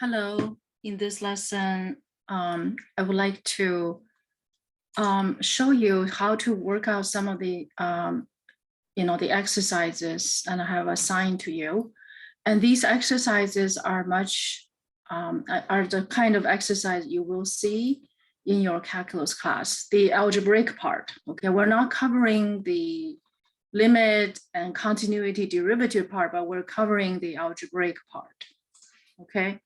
Hello, in this lesson, I would like to show you how to work out some of the, the exercises and I have assigned to you. And these exercises are are the kind of exercise you will see in your calculus class, the algebraic part. Okay, we're not covering the limit and continuity derivative part, but we're covering the algebraic part. Okay.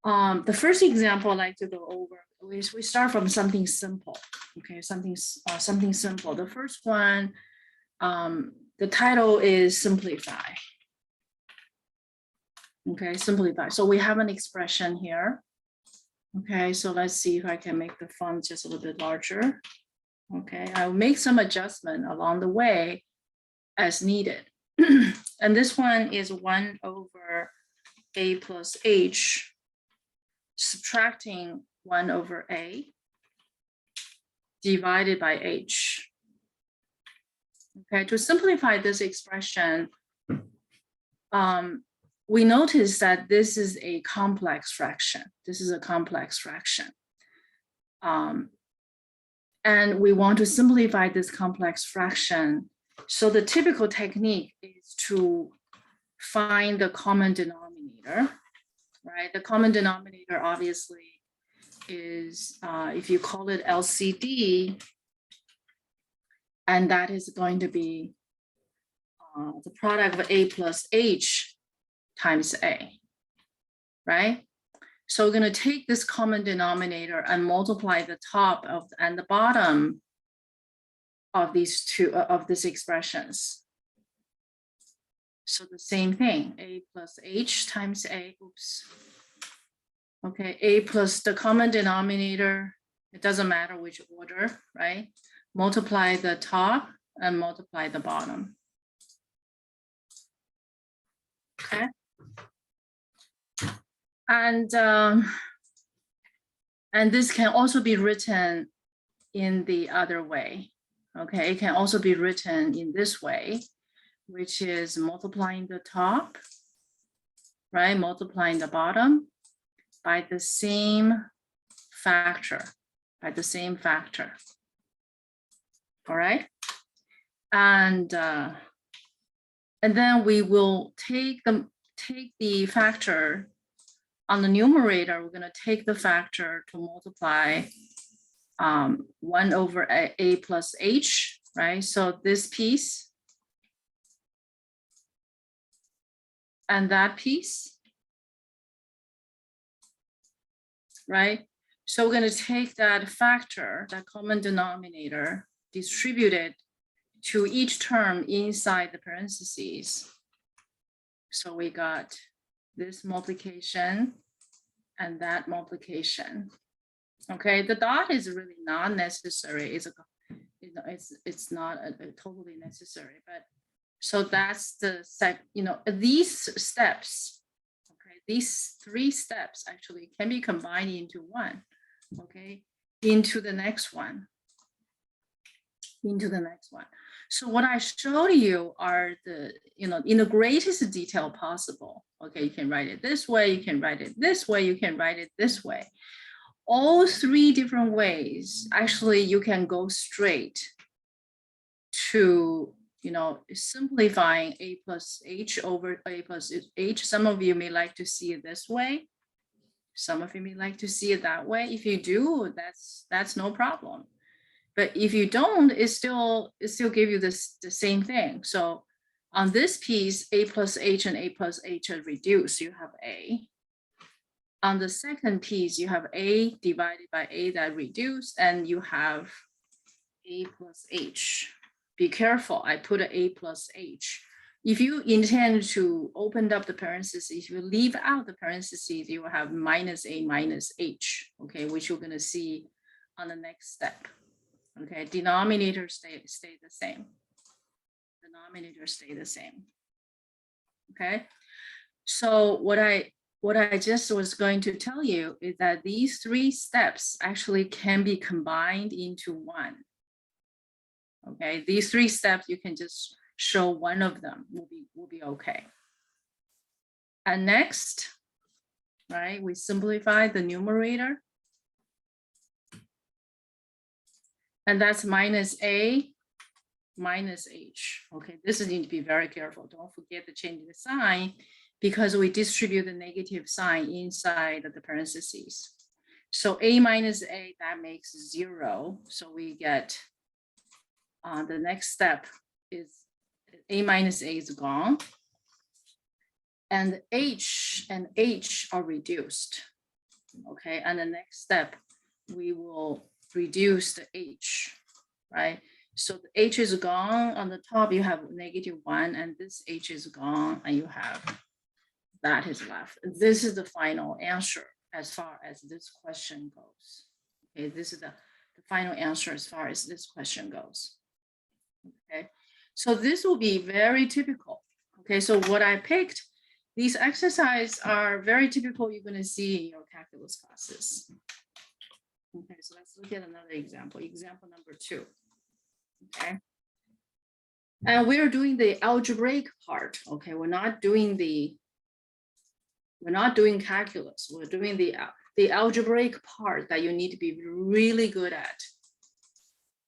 The first example I'd like to go over is we start from something simple. Okay, something simple. The first one, the title is simplify. Okay, simplify. So we have an expression here. Okay, so let's see if I can make the font just a little bit larger. Okay, I'll make some adjustment along the way as needed. And this one is 1 over a plus h subtracting 1 over a divided by h. Okay, to simplify this expression, we notice that this is a complex fraction. This is a complex fraction. And we want to simplify this complex fraction. So the typical technique is to find the common denominator. Right, the common denominator obviously is, if you call it LCD, and that is going to be the product of a plus h times a, right? So we're going to take this common denominator and multiply the top of and the bottom of these two of these expressions. So the same thing, a plus h times a, oops. Okay, a plus the common denominator, it doesn't matter which order, right? Multiply the top and multiply the bottom. Okay. And this can also be written in the other way. Okay, it can also be written in this way, which is multiplying the top, right? Multiplying the bottom by the same factor, All right. And then we will take the factor on the numerator. We're going to take the factor to multiply 1 over a plus h, right? So this piece and that piece, right? So we're going to take that factor, that common denominator, distribute it to each term inside the parentheses. So we got this multiplication and that multiplication. Okay, the dot is really not necessary. It's not totally necessary, but so that's the these steps. Okay, these 3 steps actually can be combined into one. Okay, into the next one. So what I showed you are in the greatest detail possible. Okay, you can write it this way, you can write it this way, you can write it this way. All 3 different ways, actually, you can go straight to, simplifying a plus h over a plus h. Some of you may like to see it this way. Some of you may like to see it that way. If you do, that's no problem. But if you don't, it still give you the same thing. So on this piece, a plus h and a plus h are reduced. You have a. On the second piece, you have a divided by a that reduced, and you have a plus h. Be careful, I put an a plus h. If you intend to open up the parentheses, if you leave out the parentheses, you will have minus a minus h, okay, which you're going to see on the next step. Okay, denominator stay the same. Denominator stay the same. Okay, so what I just was going to tell you is that these 3 steps actually can be combined into one. Okay, these 3 steps, you can just show one of them will be okay. And next, right? We simplify the numerator. And that's minus a minus h. Okay, this is need to be very careful. Don't forget to change the sign because we distribute the negative sign inside of the parentheses. So a minus a, that makes 0. So we get the next step is a minus a is gone. And h and h are reduced. Okay, and the next step, we will reduce the h, right? So the h is gone. On the top, you have -1, and this h is gone, and you have that is left. This is the final answer as far as this question goes. Okay, this is the final answer as far as this question goes. Okay, so this will be very typical. Okay, so what I picked, these exercises are very typical you're going to see in your calculus classes. Okay, so let's look at another example, example number 2. Okay, and we are doing the algebraic part. Okay, we're not doing calculus. We're doing the algebraic part that you need to be really good at.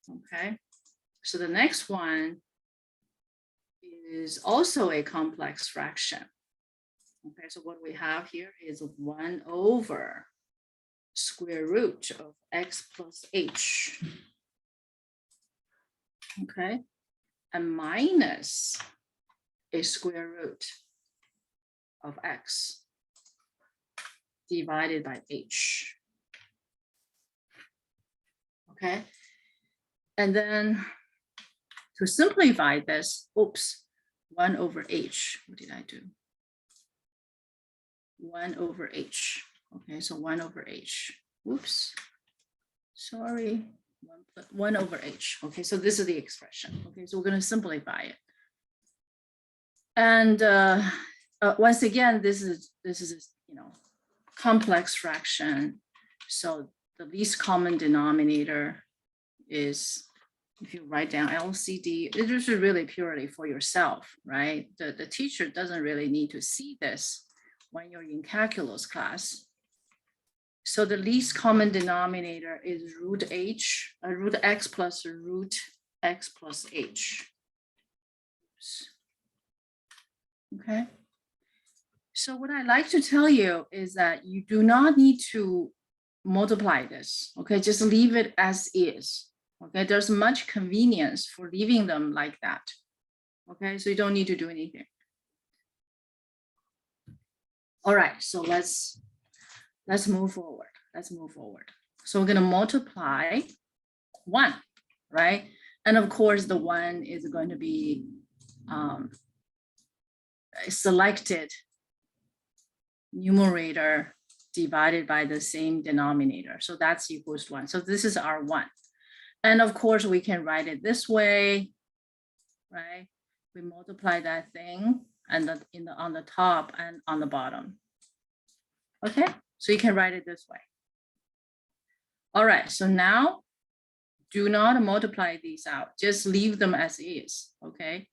Okay, so the next one is also a complex fraction. Okay, so what we have here is 1 over square root of x plus h. Okay, and minus a square root of x divided by h. Okay, and then to simplify this, 1 over h. What did I do? 1 over h. Okay, so 1 over h. Oops, sorry. 1 over h. Okay, so this is the expression. Okay, so we're going to simplify it. And once again, this is complex fraction. So the least common denominator is, if you write down LCD, it is really purely for yourself, right? The teacher doesn't really need to see this when you're in calculus class. So the least common denominator is root x plus root x plus h. Okay. So what I like to tell you is that you do not need to multiply this. Okay, just leave it as is. Okay, there's much convenience for leaving them like that. Okay, so you don't need to do anything. All right, so let's move forward. Let's move forward. So we're going to multiply 1, right? And of course, the 1 is going to be selected numerator divided by the same denominator. So that's equals to 1. So this is our 1. And of course, we can write it this way, right? We multiply that thing and on the top and on the bottom. Okay, so you can write it this way. All right, so now do not multiply these out, just leave them as is, okay?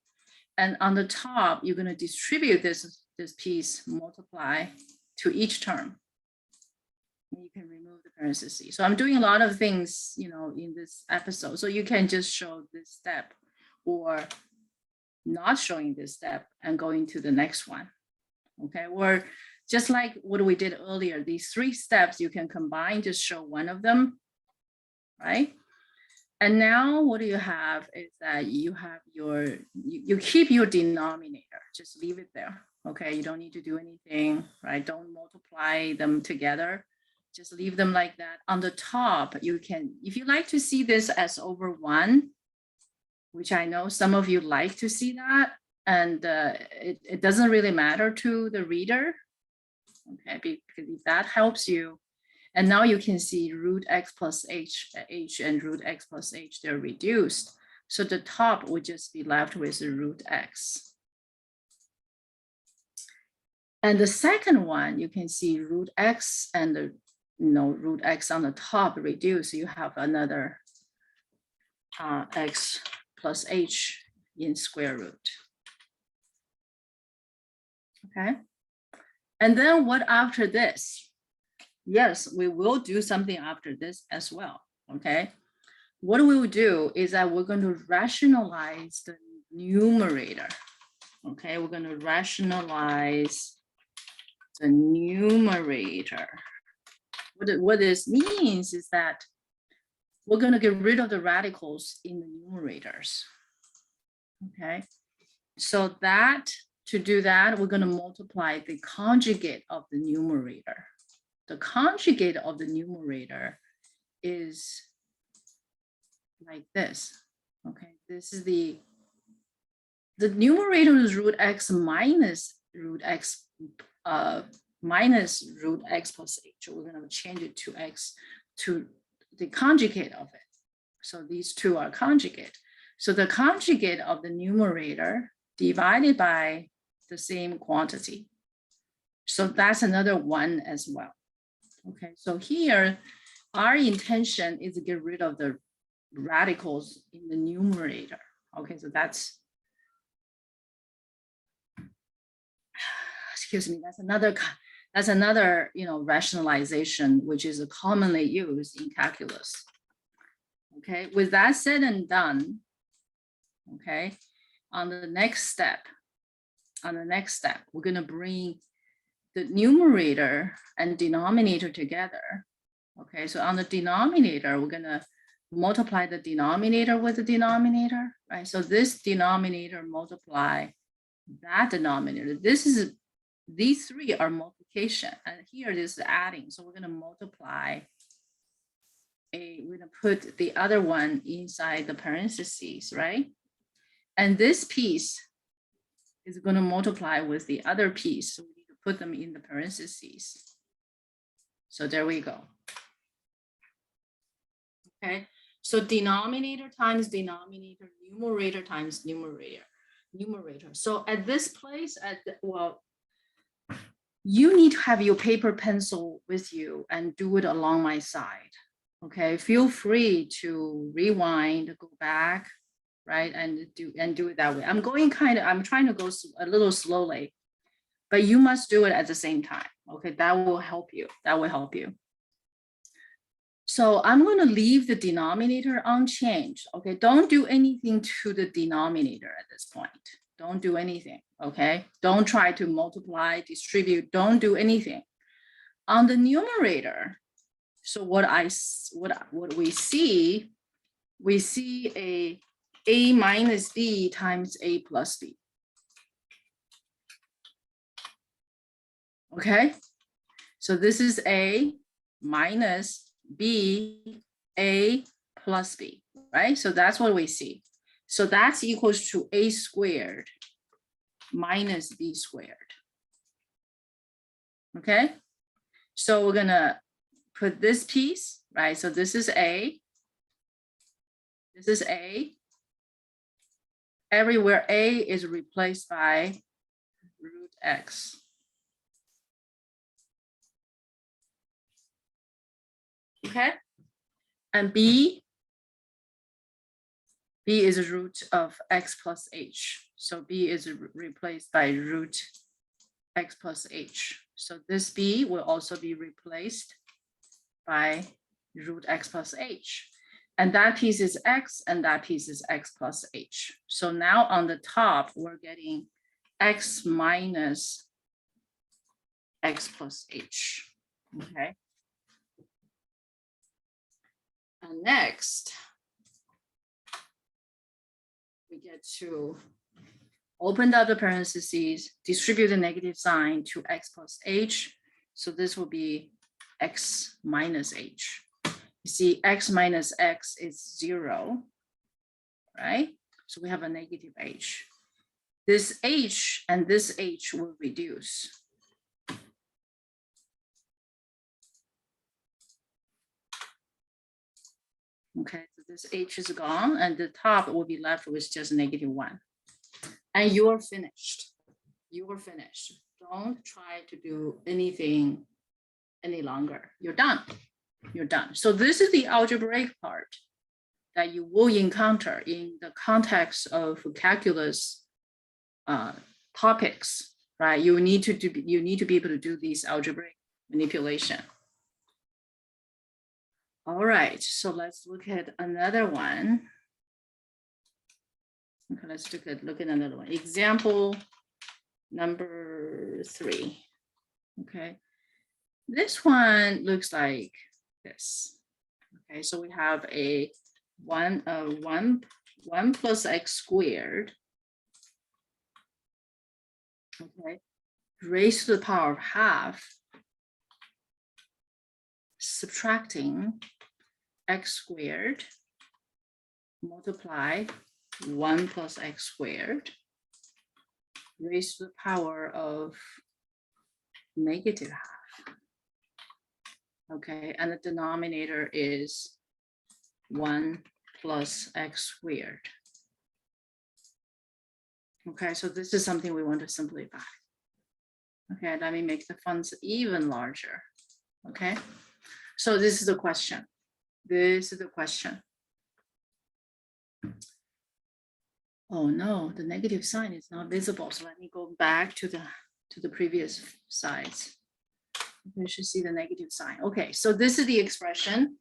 And on the top, you're going to distribute this piece, multiply to each term. You can remove the parentheses. So I'm doing a lot of things, in this episode. So you can just show this step or not showing this step and going to the next one. Okay, or just like what we did earlier, these 3 steps you can combine to show one of them, right? And now what do you have is that you have you keep your denominator, just leave it there. Okay, you don't need to do anything, right? Don't multiply them together. Just leave them like that. On the top, you can, if you like to see this as over 1, which I know some of you like to see that, and it doesn't really matter to the reader, okay, because if that helps you. And now you can see root x plus h and root x plus h, they're reduced. So the top would just be left with root x. And the second one, you can see root x and the root x on the top reduced. You have another x plus h in square root. Okay. And then what after this? Yes, we will do something after this as well, okay? What we will do is that we're going to rationalize the numerator, okay? We're going to rationalize the numerator. What this means is that we're going to get rid of the radicals in the numerators, okay? So that, to do that, we're going to multiply the conjugate of the numerator. The conjugate of the numerator is like this, okay? This is the numerator is root x minus root x minus root x plus h. We're going to change it to x, to the conjugate of it. So these two are conjugate. So the conjugate of the numerator divided by the same quantity. So that's another one as well. Okay, so here our intention is to get rid of the radicals in the numerator. Okay, so that's, excuse me, that's another rationalization which is commonly used in calculus. Okay, with that said and done, okay, on the next step, we're going to bring the numerator and denominator together. Okay, so on the denominator, we're going to multiply the denominator with the denominator, right? So this denominator multiply that denominator. These three are multiplication, and here this is adding. So we're going to multiply we're going to put the other one inside the parentheses, right? And this piece is going to multiply with the other piece. So we need to put them in the parentheses. So there we go. Okay, so denominator times denominator, numerator times numerator. So at this place, you need to have your paper pencil with you and do it along my side. Okay, feel free to rewind, go back, right, and do it that way. I'm trying to go a little slowly, but you must do it at the same time. Okay, that will help you. So I'm going to leave the denominator unchanged. Okay, don't do anything to the denominator at this point. Don't do anything. Okay, don't try to multiply, distribute. Don't do anything. On the numerator, so what we see a minus b times a plus b. Okay, so this is a minus b, a plus b, right? So that's what we see. So that's equals to a squared minus b squared. Okay, so we're gonna put this piece, right? So this is a. Everywhere a is replaced by root x. Okay, and b is a root of x plus h. So b is replaced by root x plus h. So this b will also be replaced by root x plus h. And that piece is x, and that piece is x plus h. So now on the top, we're getting x minus x plus h, okay? And next, we get to open up the parentheses, distribute the negative sign to x plus h. So this will be x minus h. You see, x minus x is 0, right? So we have a negative h. This h and this h will reduce. Okay, so this h is gone, and the top will be left with just -1. And you're finished. You are finished. Don't try to do anything any longer. You're done. You're done. So this is the algebraic part that you will encounter in the context of calculus topics, right? You need to be able to do these algebraic manipulation. All right, so let's look at another one. Okay, let's look at another one. Example number 3. Okay, this one looks like this. Okay, so we have a 1 plus x squared, okay, raised to the power of half, subtracting x squared, multiply 1 plus x squared, raised to the power of negative half. Okay, and the denominator is 1 plus x squared. Okay, so this is something we want to simplify. Okay, let me make the funds even larger. Okay, so this is the question. This is the question. Oh no, the negative sign is not visible. So let me go back to the previous sides. You should see the negative sign. Okay, so this is the expression.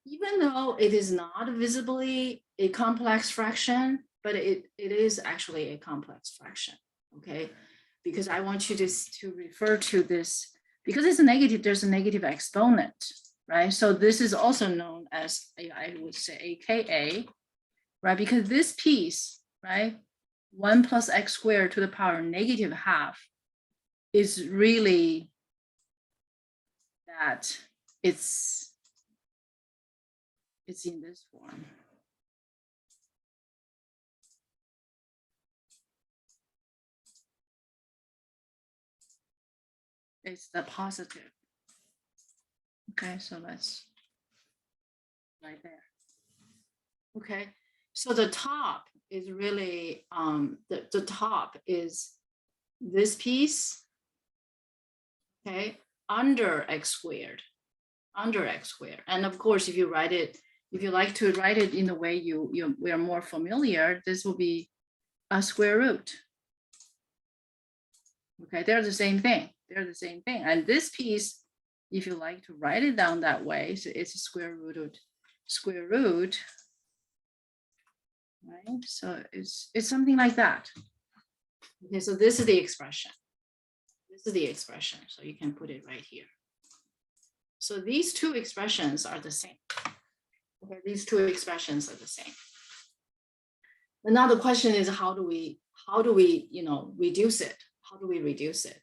Even though it is not visibly a complex fraction, but it is actually a complex fraction, okay? Because I want you to refer to this, because it's a negative, there's a negative exponent, right? So this is also known as, I would say, AKA, right? Because this piece, right, 1 plus x squared to the power negative half is really that it's in this form. It's the positive. Okay, so let's right there. Okay, so the top is really the top is this piece, okay, under x squared, and of course if you write it, if you like to write it in the way we are more familiar, this will be a square root. Okay, they're the same thing. They're the same thing. And this piece, if you like to write it down that way, so it's a square root, right? So it's something like that. Okay, so this is the expression. This is the expression. So you can put it right here. So these two expressions are the same. Okay, these two expressions are the same. And now the question is, how do we reduce it? How do we reduce it?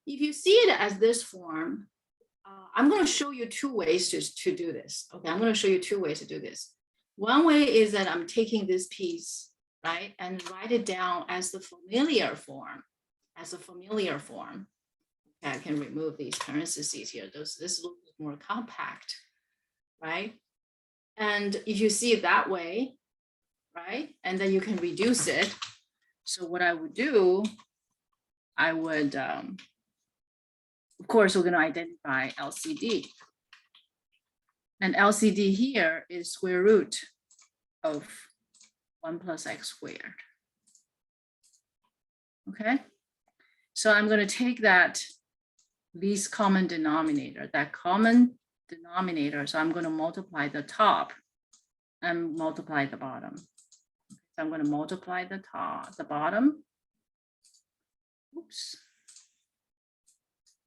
If you see it as this form, I'm going to show you 2 ways to do this. Okay, I'm going to show you 2 ways to do this. One way is that I'm taking this piece, right, and write it down as the familiar form, Okay, I can remove these parentheses here. This looks more compact, right? And if you see it that way, right, and then you can reduce it. So what I would do, I would, of course, we're going to identify LCD. And LCD here is square root of 1 plus x squared. Okay, so I'm going to take that least common denominator, so I'm going to multiply the top and multiply the bottom. So I'm going to multiply the bottom. Oops.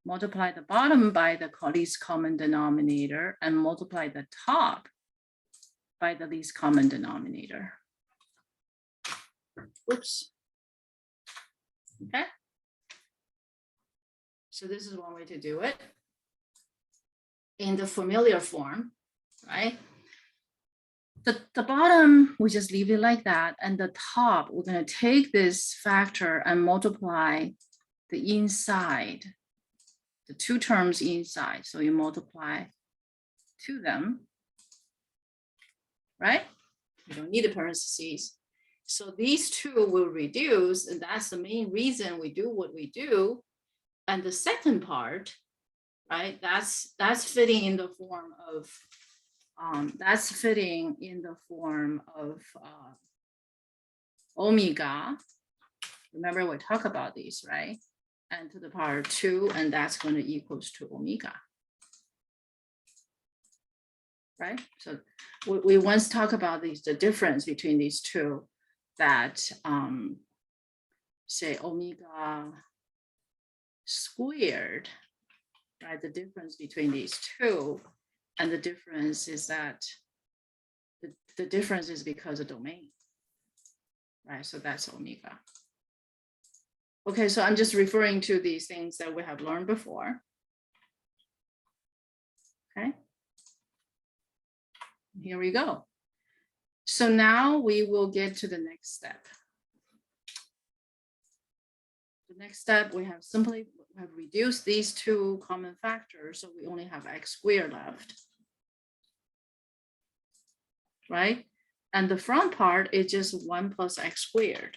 Multiply the bottom by the least common denominator and multiply the top by the least common denominator. Oops. Okay. So this is one way to do it. In the familiar form, right? The bottom, we just leave it like that. And the top, we're going to take this factor and multiply the inside, the 2 terms inside. So you multiply 2 them, right? You don't need the parentheses. So these 2 will reduce, and that's the main reason we do what we do. And the second part, right, that's fitting in the form of, omega. Remember, we talk about these, right? and to the power 2, and that's going to equals to omega. Right? So we once talked about the difference between these two, that say omega squared, right? The difference between these two, and the difference is that the difference is because of domain, right? So that's omega. Okay, so I'm just referring to these things that we have learned before. Okay. Here we go. So now we will get to the next step. The next step, we have reduced these two common factors, so we only have x squared left. Right? And the front part is just 1 plus x squared.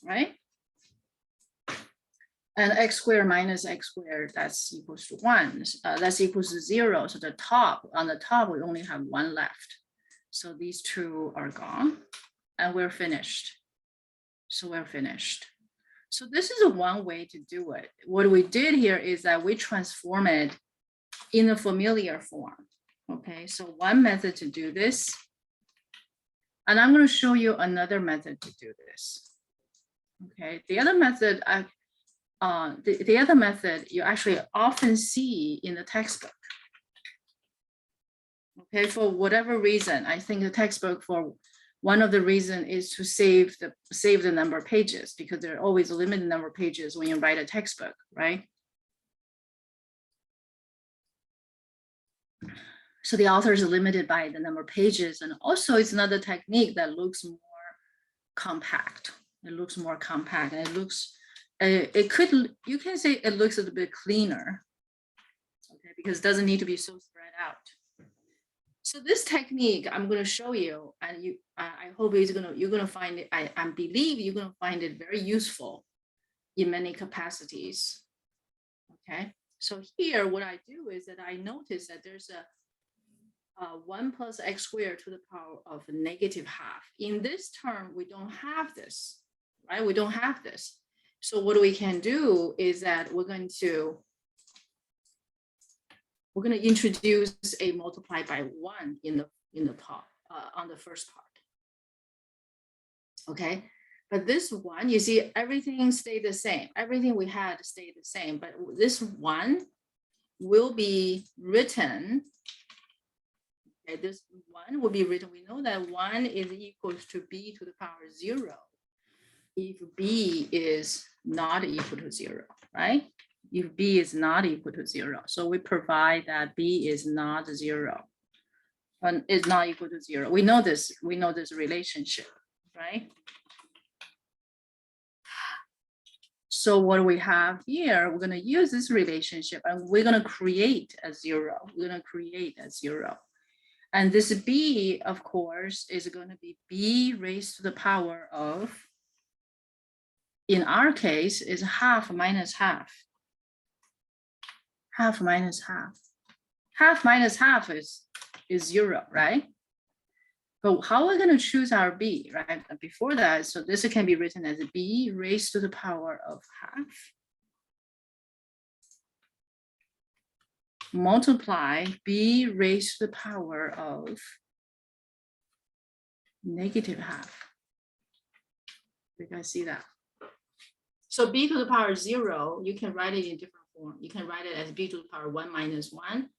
Right? And x squared minus x squared, that's equals to 1. That's equals to 0. So on the top, we only have 1 left. So these two are gone, and we're finished. So we're finished. So this is one way to do it. What we did here is that we transform it in a familiar form. Okay, so one method to do this, and I'm going to show you another method to do this. Okay, the other method, the other method you actually often see in the textbook. Okay, for whatever reason, I think the textbook, for one of the reasons is to save the number of pages, because there are always a limited number of pages when you write a textbook, right? So the author is limited by the number of pages, and also it's another technique that looks more compact. It looks more compact, and it looks, you can say it looks a little bit cleaner, okay, because it doesn't need to be so spread out. So this technique I'm going to show you, and I hope you're going to find it, I believe you're going to find it very useful in many capacities. Okay, so here what I do is that I notice that there's a 1 plus x squared to the power of -12. In this term, we don't have this, right? We don't have this. So what we can do is that we're going to introduce a multiply by 1 in the top, on the first part. Okay, but this one, you see, everything stayed the same. Everything we had stayed the same, but this 1 will be written. Okay, this 1 will be written. We know that 1 is equals to b to the power 0 if b is not equal to 0, right? If b is not equal to 0. So we provide that b is not 0, and is not equal to 0. We know this relationship, right? So what we have here, we're going to use this relationship, and we're going to create a 0. We're going to create a 0. And this b, of course, is going to be b raised to the power of, in our case, is half minus half. Half minus half. Half minus half is 0, right? But how are we going to choose our b, right? Before that, so this can be written as b raised to the power of half multiply b raised to the power of -12. You guys see that? So b to the power 0, you can write it in different form. You can write it as b to the power 1 minus 1,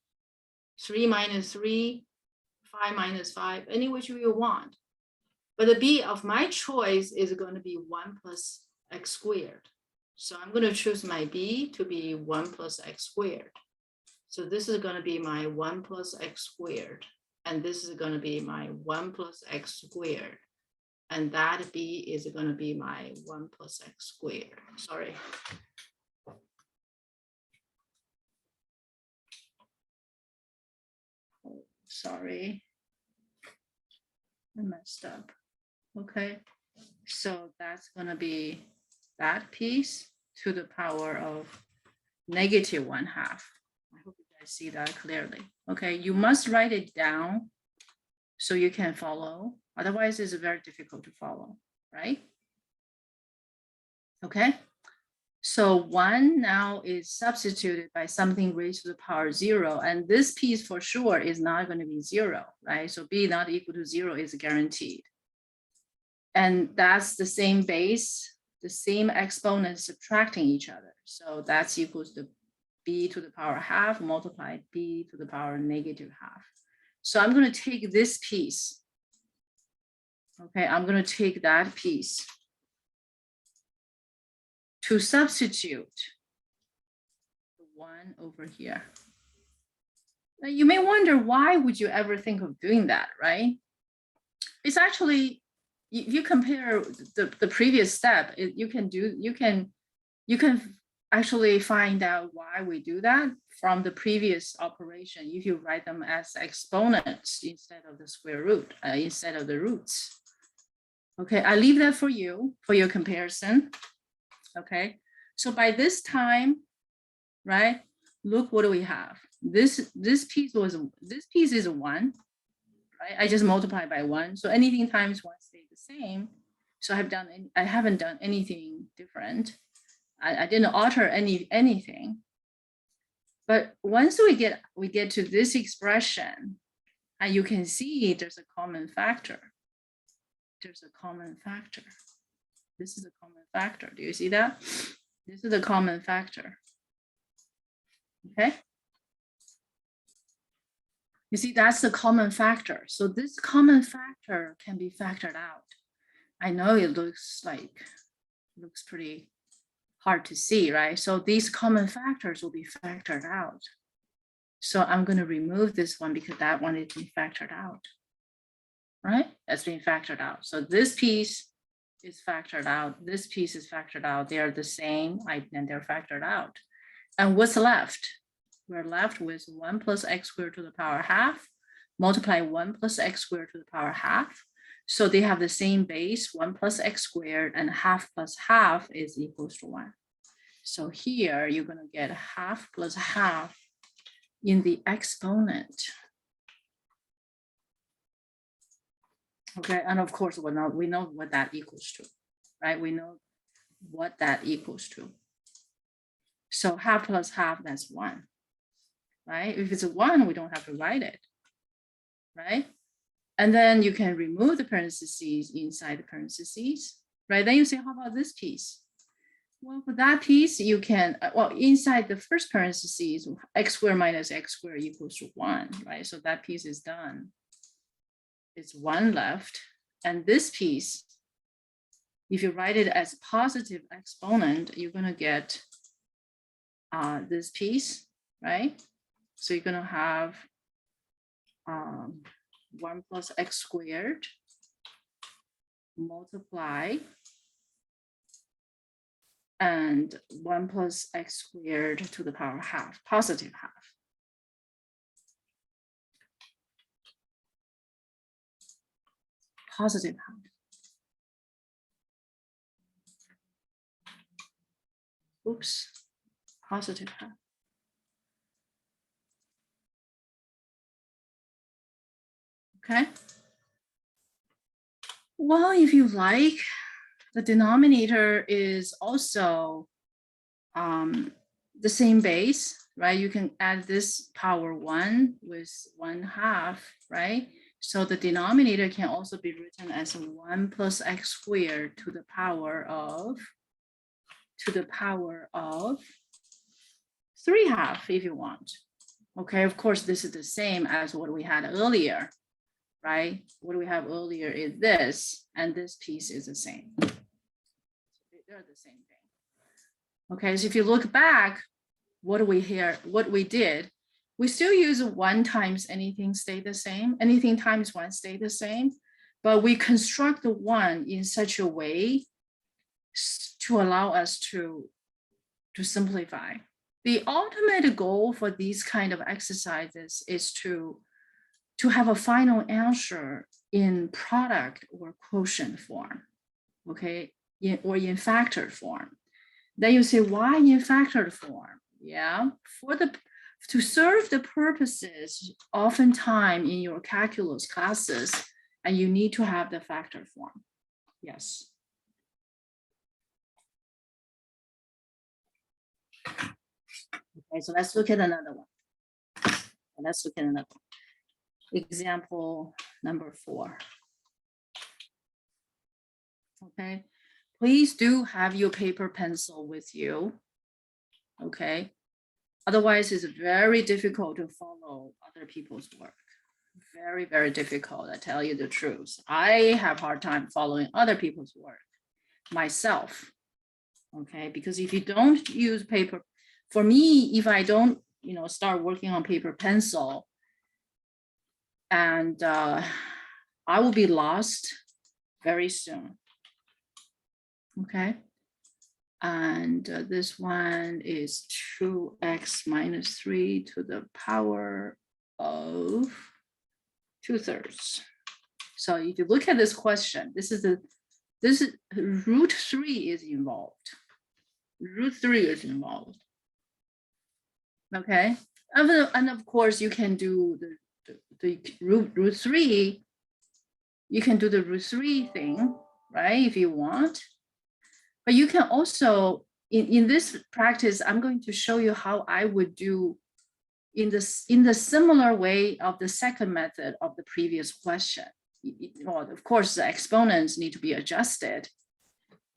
3 minus 3, 5 minus 5, any which you want. But the b of my choice is going to be 1 plus x squared. So I'm going to choose my b to be 1 plus x squared. So this is going to be my 1 plus x squared. And this is going to be my 1 plus x squared. And that b is going to be my 1 plus x squared. Sorry. Oh, sorry. I messed up. Okay. So that's going to be that piece to the power of -1/2. I hope you guys see that clearly. Okay, you must write it down so you can follow. Otherwise, it's very difficult to follow, right? Okay. So 1 now is substituted by something raised to the power 0. And this piece for sure is not going to be 0, right? So b not equal to 0 is guaranteed. And that's the same base, the same exponents subtracting each other. So that's equals to b to the power half multiplied b to the power negative half. So I'm going to take this piece. Okay, I'm going to take that piece to substitute the 1 over here. Now you may wonder, why would you ever think of doing that, right? It's actually, if you compare the previous step, you can actually find out why we do that from the previous operation if you write them as exponents instead of the square root, instead of the roots. Okay, I leave that for you for your comparison. Okay, so by this time, right, look what do we have. This piece is a 1, right? I just multiply by 1. So anything times 1 stay the same. So I haven't done anything different. I didn't alter anything. But once we get to this expression, and you can see there's a common factor. There's a common factor. This is a common factor. Do you see that? This is a common factor. Okay. You see, that's the common factor. So this common factor can be factored out. I know it looks pretty hard to see, right? So these common factors will be factored out. So I'm going to remove this one because that one is being factored out, right? That's being factored out. So this piece is factored out. This piece is factored out. They are the same, and they're factored out. And what's left? We're left with 1 plus x squared to the power half, multiply 1 plus x squared to the power half. So they have the same base, 1 plus x squared, and half plus half is equals to 1. So here you're going to get half plus half in the exponent. Okay, and of course we know what that equals to, right? We know what that equals to. So half plus half, that's 1. Right? If it's a 1, we don't have to write it, right? And then you can remove the parentheses inside the parentheses, right? Then you say, how about this piece? Well, for that piece, you can, well, inside the first parentheses, x squared minus x squared equals to 1, right? So that piece is done. It's 1 left. And this piece, if you write it as positive exponent, you're going to get this piece, right? So you're going to have 1 plus x squared multiply and 1 plus x squared to the power half, positive half. Positive half. Oops, positive half. Okay. Well, if you like, the denominator is also the same base, right? You can add this power 1 with 1/2, right? So the denominator can also be written as 1 plus x squared to the power of 3/2 if you want. Okay, of course, this is the same as what we had earlier, right? What we have earlier is this, and this piece is the same. They're the same thing. Okay, so if you look back, what we did, we still use 1 times anything stay the same, anything times 1 stay the same, but we construct the 1 in such a way to allow us to simplify. The ultimate goal for these kind of exercises is to have a final answer in product or quotient form, okay, or in factored form. Then you say, why in factored form? Yeah, to serve the purposes oftentimes in your calculus classes, and you need to have the factored form. Yes. Okay, so let's look at another one. Let's look at another one. Example number 4. Okay, please do have your paper pencil with you. Okay, otherwise it's very difficult to follow other people's work. Very, very difficult, I tell you the truth. I have a hard time following other people's work myself. Okay, because if you don't use paper, for me, if I don't, start working on paper pencil, and I will be lost very soon. Okay, and this one is 2x minus 3 to the power of 2/3. So if you look at this question, this is root 3 is involved. Root 3 is involved. Okay, and of course you can do the root 3. You can do the root 3 thing, right? If you want, but you can also in this practice, I'm going to show you how I would do in the similar way of the second method of the previous question. Well, of course, the exponents need to be adjusted,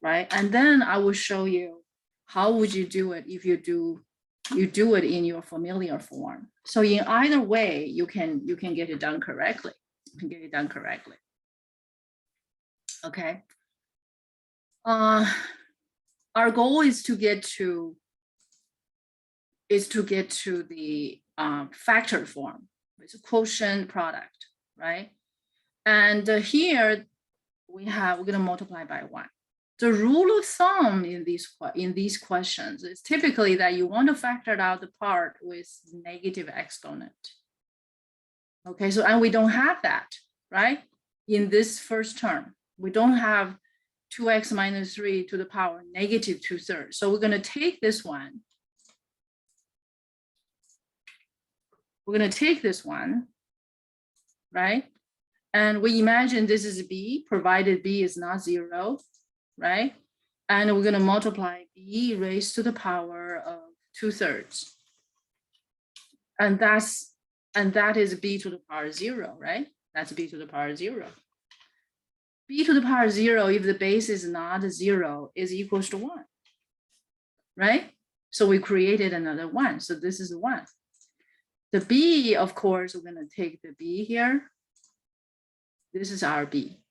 right? And then I will show you how would you do it if you do it in your familiar form. So in either way, you can get it done correctly. You can get it done correctly. Okay. Our goal is to get to the factor form. It's a quotient product, right? And here we're going to multiply by 1. The rule of thumb in these questions is typically that you want to factor out the part with negative exponent. Okay, so and we don't have that, right? In this first term, we don't have 2x minus 3 to the power negative 2/3. So we're going to take this one. We're going to take this one, right? And we imagine this is b, provided b is not 0, right? And we're going to multiply b raised to the power of 2/3. And that is b to the power 0, right? That's b to the power 0. B to the power 0, if the base is not 0, is equals to 1, right? So we created another 1. So this is 1. The b, of course, we're going to take the b here. This is our b.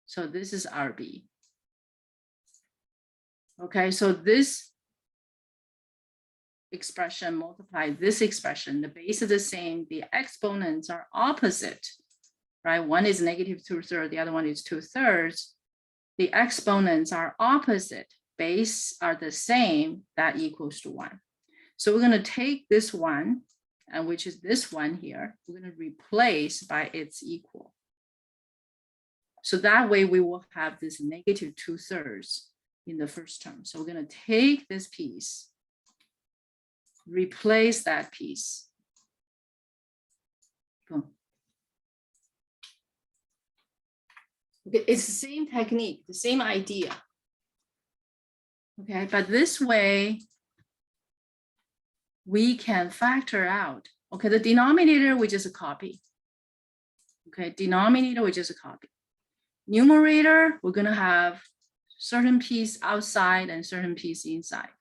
So this is our b. Okay, so this expression multiply this expression, the base is the same, the exponents are opposite, right? One is negative 2/3, the other one is 2/3. The exponents are opposite, base are the same, that equals to 1. So we're going to take this one, and which is this one here, we're going to replace by its equal. So that way we will have this negative 2/3 in the first term. So we're going to take this piece, replace that piece. Boom. Okay, it's the same technique, the same idea. Okay, but this way we can factor out. Okay, the denominator we just copy. Okay, denominator we just copy. Numerator, we're going to have certain piece outside and certain piece inside.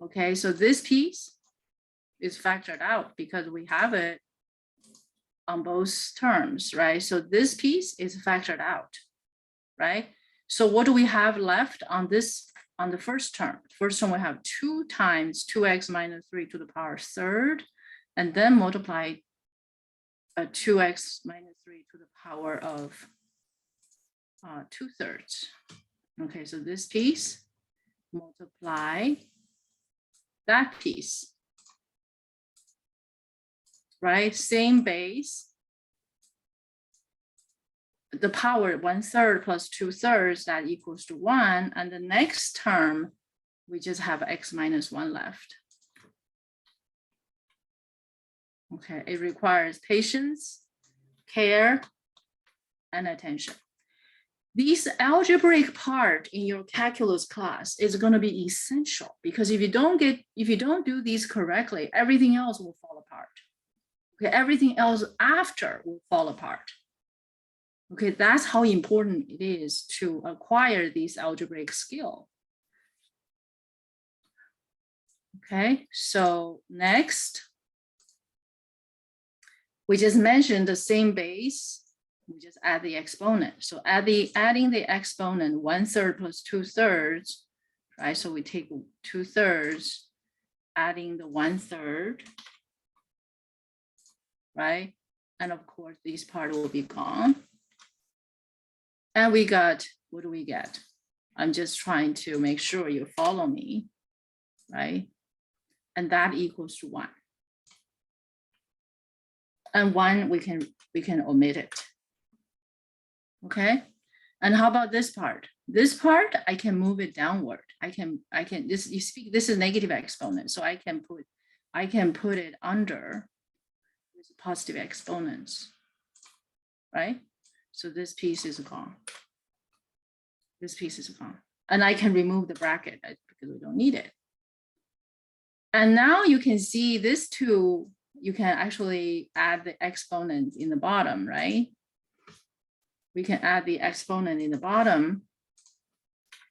Okay, so this piece is factored out because we have it on both terms, right? So this piece is factored out, right? So what do we have left on the first term? First term, we have 2 times 2x minus 3 to the power 3rd, and then multiply 2x minus 3 to the power of 2/3. Okay, so this piece multiply that piece, right? Same base. The power 1/3 plus 2/3, that equals to 1. And the next term, we just have x minus 1 left. Okay, it requires patience, care, and attention. This algebraic part in your calculus class is going to be essential, because if you don't do these correctly, everything else will fall apart. Okay, everything else after will fall apart. Okay, that's how important it is to acquire this algebraic skill. Okay, so next, we just mentioned the same base. We just add the exponent. So adding the exponent 1/3 plus 2/3, right? So we take 2/3, adding the 1/3, right? And of course, this part will be gone. And we got, what do we get? I'm just trying to make sure you follow me, right? And that equals to 1. And 1, we can omit it. Okay. And how about this part? This part, I can move it downward. This is negative exponent. So I can put it under this positive exponents, right? So this piece is gone. This piece is gone. And I can remove the bracket because we don't need it. And now you can see this two, you can actually add the exponent in the bottom, right? We can add the exponent in the bottom.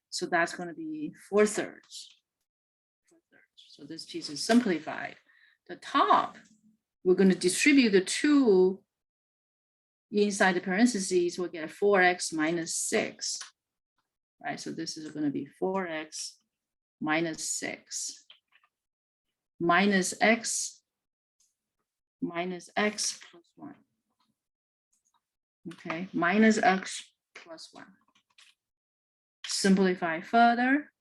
So that's going to be 4/3. So this piece is simplified. The top, we're going to distribute the 2 inside the parentheses. We'll get 4x minus 6. Right, so this is going to be 4x minus 6 minus x plus 1. Okay, minus x plus 1. Simplify further,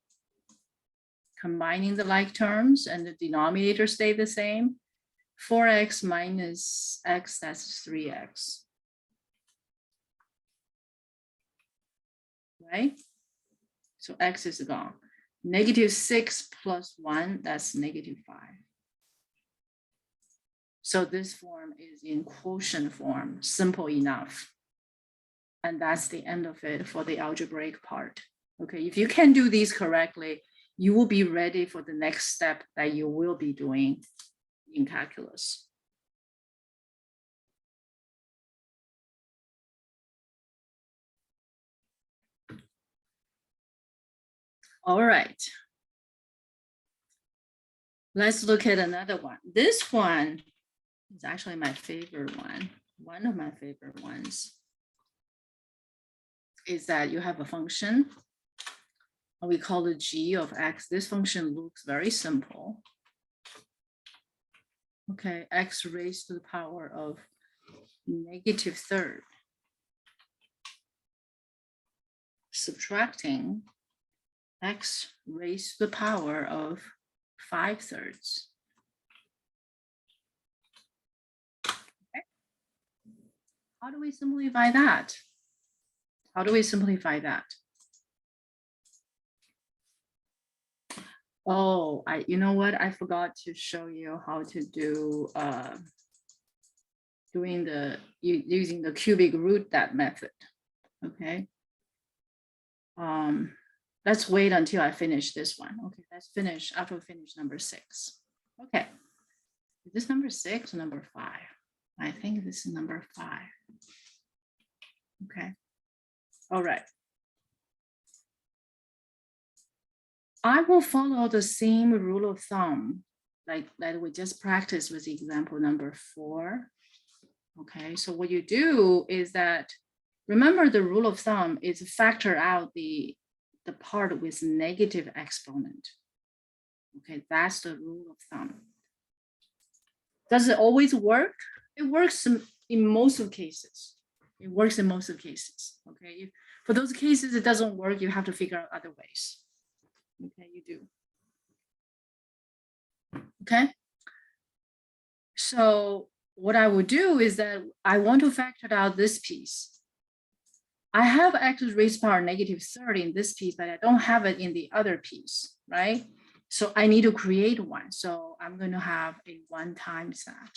combining the like terms, and the denominator stay the same. 4x minus x, that's 3x. Right? So x is gone. -6 plus 1, that's -5. So this form is in quotient form, simple enough. And that's the end of it for the algebraic part. Okay, if you can do these correctly, you will be ready for the next step that you will be doing in calculus. All right. Let's look at another one. This one is actually my favorite one. One of my favorite ones is that you have a function. We call it g of x. This function looks very simple. Okay, x raised to the power of -3rd. Subtracting x raised to the power of 5/3. Okay. How do we simplify that? How do we simplify that? Oh, you know what? I forgot to show you how to do using the cubic root that method. Okay. Let's wait until I finish this one. Okay, let's finish after we finish number 6. Okay. Is this number 6 or number 5? I think this is number 5. Okay. All right. I will follow the same rule of thumb like that we just practiced with example number 4. Okay, so what you do is that, remember the rule of thumb is factor out the part with negative exponent. Okay, that's the rule of thumb. Does it always work? It works in most of cases. It works in most of cases. Okay, for those cases it doesn't work, you have to figure out other ways. Okay, you do. Okay. So what I would do is that I want to factor out this piece. I have x raised power -30 in this piece, but I don't have it in the other piece, right? So I need to create one. So I'm going to have a 1 times that.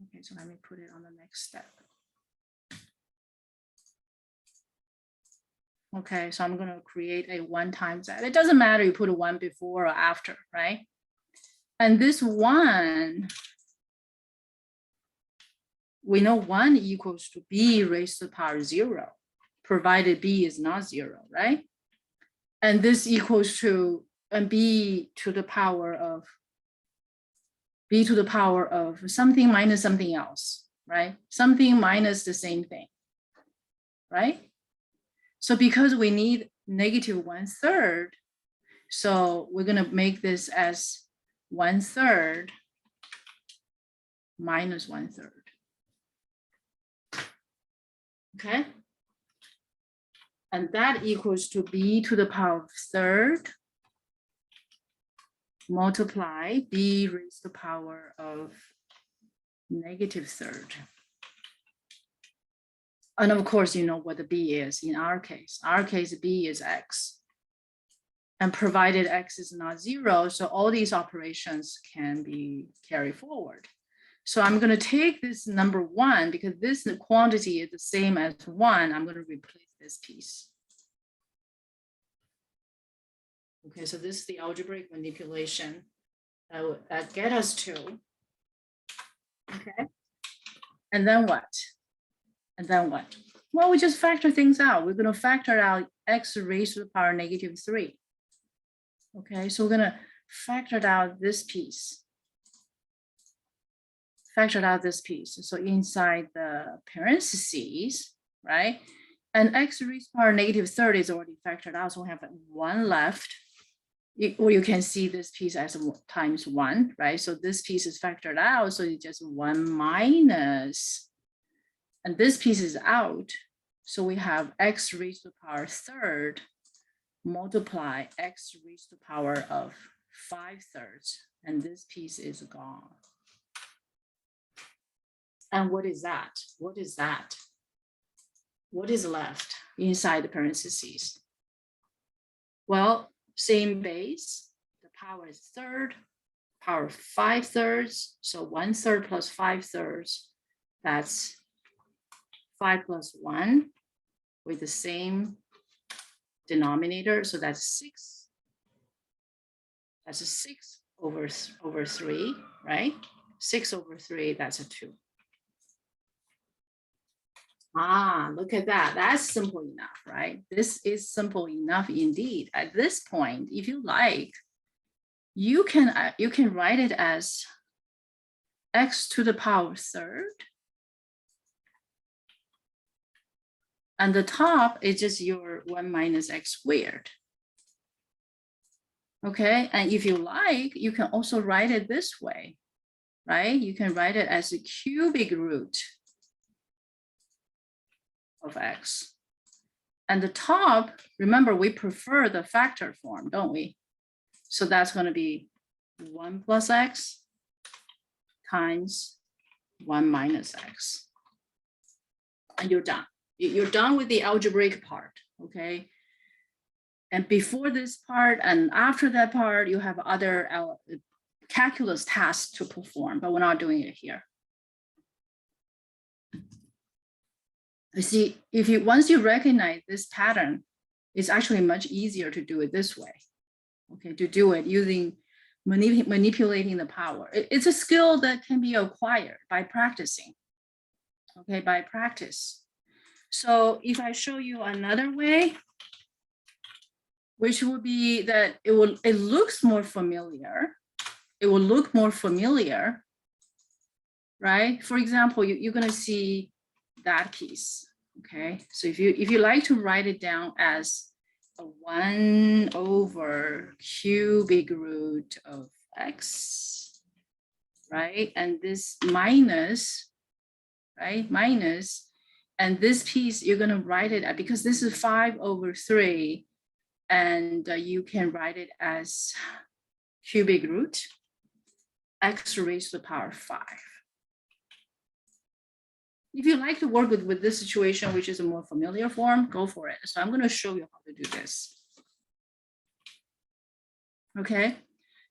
Okay, so let me put it on the next step. Okay, so I'm gonna create a 1 times that. It doesn't matter you put a 1 before or after, right? And this 1, we know 1 equals to b raised to the power 0, provided b is not 0, right? And this equals to b to the power of something minus something else, right? Something minus the same thing, right? So because we need negative 1/3, so we're gonna make this as 1/3 minus 1/3. Okay. And that equals to b to the power of 3rd multiply b raised to the power of negative 3rd. And of course, you know what the b is in our case. Our case, b is x. And provided x is not 0, so all these operations can be carried forward. So I'm going to take this number 1 because this quantity is the same as 1. I'm going to replace this piece. Okay, so this is the algebraic manipulation that get us to. Okay, and then what? And then what? Well, we just factor things out. We're going to factor out x raised to the power negative 3. Okay, so we're going to factor out this piece. Factored out this piece. So inside the parentheses, right? And x raised to the power negative 3 is already factored out. So we have 1 left. Or you can see this piece as times 1, right? So this piece is factored out. So it's just 1 minus. And this piece is out. So we have x raised to the power 3rd multiply x raised to the power of 5/3. And this piece is gone. And what is that? What is that? What is left inside the parentheses? Well, same base, the power is 3rd, power 5/3. So 1/3 plus 5/3, that's 5 plus 1 with the same denominator. So that's 6. That's a 6 over 3, right? 6 over 3, that's a 2. Ah, look at that. That's simple enough, right? This is simple enough indeed. At this point, if you like, you can write it as x to the power 3rd. And the top is just your 1 minus x squared. Okay, and if you like, you can also write it this way, right? You can write it as a cubic root of x. And the top, remember, we prefer the factor form, don't we? So that's going to be 1 plus x times 1 minus x. And you're done. You're done with the algebraic part, okay? And before this part and after that part, you have other calculus tasks to perform, but we're not doing it here. You see, once you recognize this pattern, it's actually much easier to do it this way. Okay, to do it using manipulating the power. It's a skill that can be acquired by practicing. Okay, by practice. So if I show you another way, which would be that it looks more familiar. It will look more familiar, right? For example, you're going to see that piece. Okay, so if you like to write it down as a 1 over cubic root of x, right? And this minus, right? Minus, and this piece you're going to write it at, because this is 5 over 3, and you can write it as cubic root x raised to the power 5. If you like to work with this situation, which is a more familiar form, go for it. So I'm going to show you how to do this. Okay,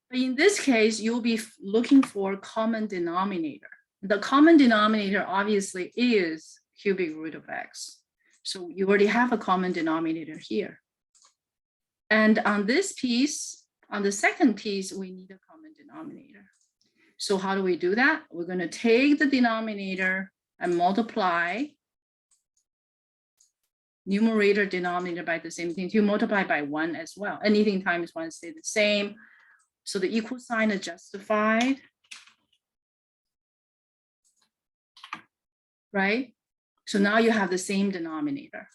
but in this case, you'll be looking for common denominator. The common denominator obviously is cubic root of x. So you already have a common denominator here. And on this piece, on the second piece, we need a common denominator. So how do we do that? We're going to take the denominator and multiply numerator, denominator by the same thing. You multiply by 1 as well. Anything times 1 stay the same. So the equal sign is justified. Right? So now you have the same denominator.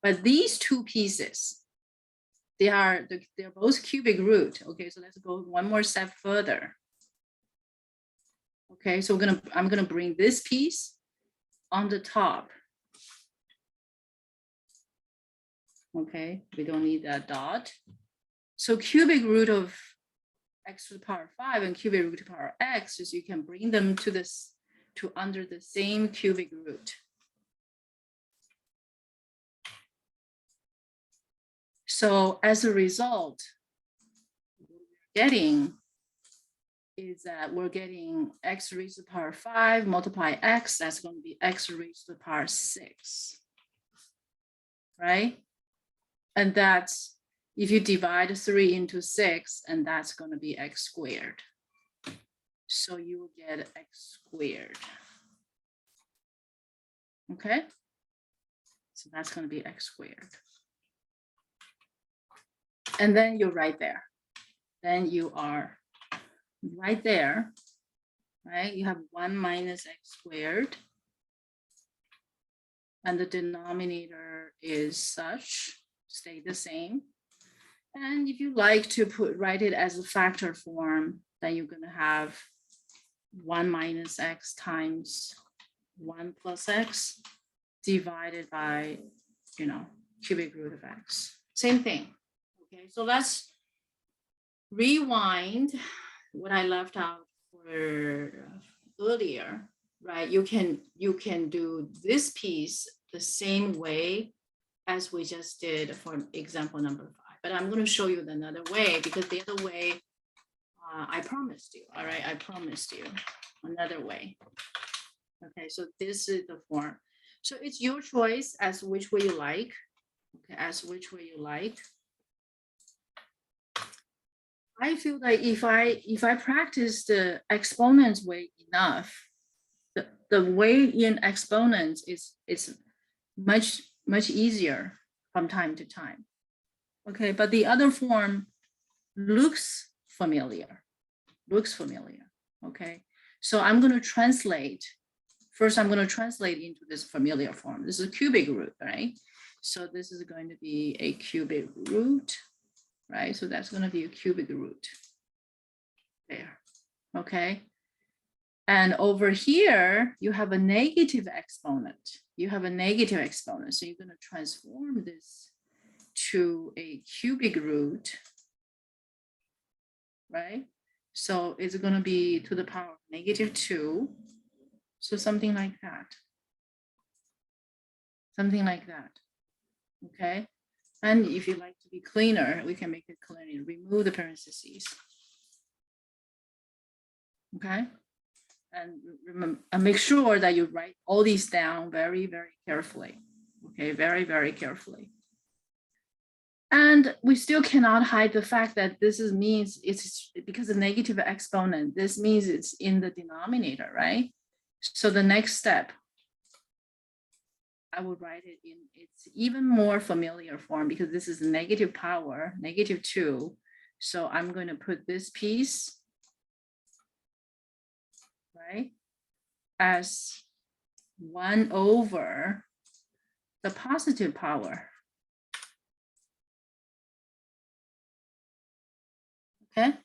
But these two pieces, they're both cubic root. Okay, so let's go one more step further. Okay, so I'm gonna bring this piece on the top. Okay, we don't need that dot. So cubic root of x to the power 5 and cubic root to the power x is you can bring them to under the same cubic root. So as a result, what we're getting is that we're getting x raised to the power 5 multiply x, that's going to be x raised to the power 6, right? And that's, if you divide 3 into 6, and that's going to be x squared. So you will get x squared. Okay? So that's going to be x squared. And then you're right there. Then you are right there, right? You have 1 minus x squared. And the denominator is such, stay the same. And if you like to write it as a factor form, then you're going to have 1 minus x times 1 plus x divided by, cubic root of x. Same thing. Okay, so let's rewind what I left out for earlier, right? You can do this piece the same way as we just did for example number 5. But I'm going to show you another way, because the other way, I promised you, all right? I promised you another way. Okay, so this is the form. So it's your choice as which way you like. Okay, as which way you like. I feel like if I practice the exponents way enough, the way in exponents is much easier from time to time. Okay, but the other form looks familiar. Okay, so I'm going to translate. First, I'm going to translate into this familiar form. This is a cubic root, right? So this is going to be a cubic root, right? So that's going to be a cubic root there, okay? And over here, you have a negative exponent. You have a negative exponent. So you're going to transform this to a cubic root, right? So it's going to be to the power of -2. So something like that. Something like that. Okay. And if you like to be cleaner, we can make it cleaner. Remove the parentheses. Okay. And remember, make sure that you write all these down very, very carefully. Okay, very, very carefully. And we still cannot hide the fact that this means it's because of negative exponent. This means it's in the denominator, right? So the next step, I would write it in its even more familiar form, because this is a negative power, -2. So I'm going to put this piece, right, as 1 over the positive power. Okay.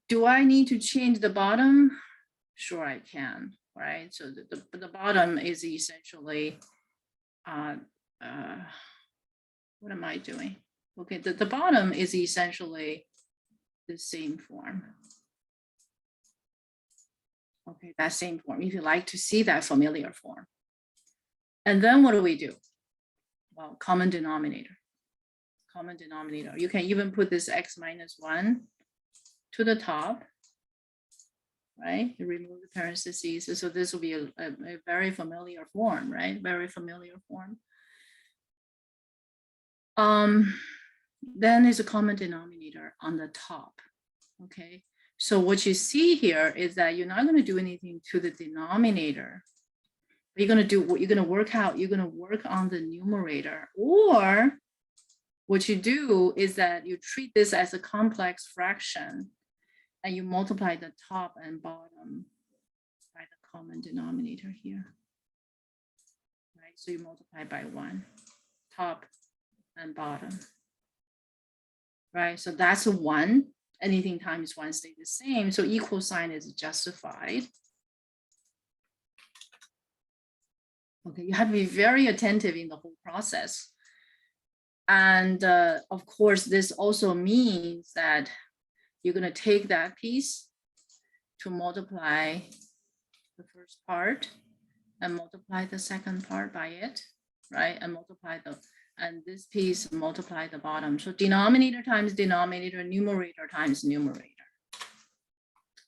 Do I need to change the bottom? Sure, I can, right? So the bottom is essentially, what am I doing? Okay, the bottom is essentially the same form. Okay, that same form, if you like to see that familiar form. And then what do we do? Well, common denominator. Common denominator. You can even put this x -1 to the top. right? You remove the parentheses. So this will be a very familiar form, right? Very familiar form. Then there's a common denominator on the top, okay? So what you see here is that you're not going to do anything to the denominator. You're going to do what you're going to work out. You're going to work on the numerator, or what you do is that you treat this as a complex fraction and you multiply the top and bottom by the common denominator here, right? So you multiply by 1, top and bottom, right? So that's a 1. Anything times 1 stay the same. So equal sign is justified. Okay, you have to be very attentive in the whole process. And of course, this also means that you're going to take that piece to multiply the first part and multiply the second part by it, right? And multiply and this piece multiply the bottom. So denominator times denominator, numerator times numerator.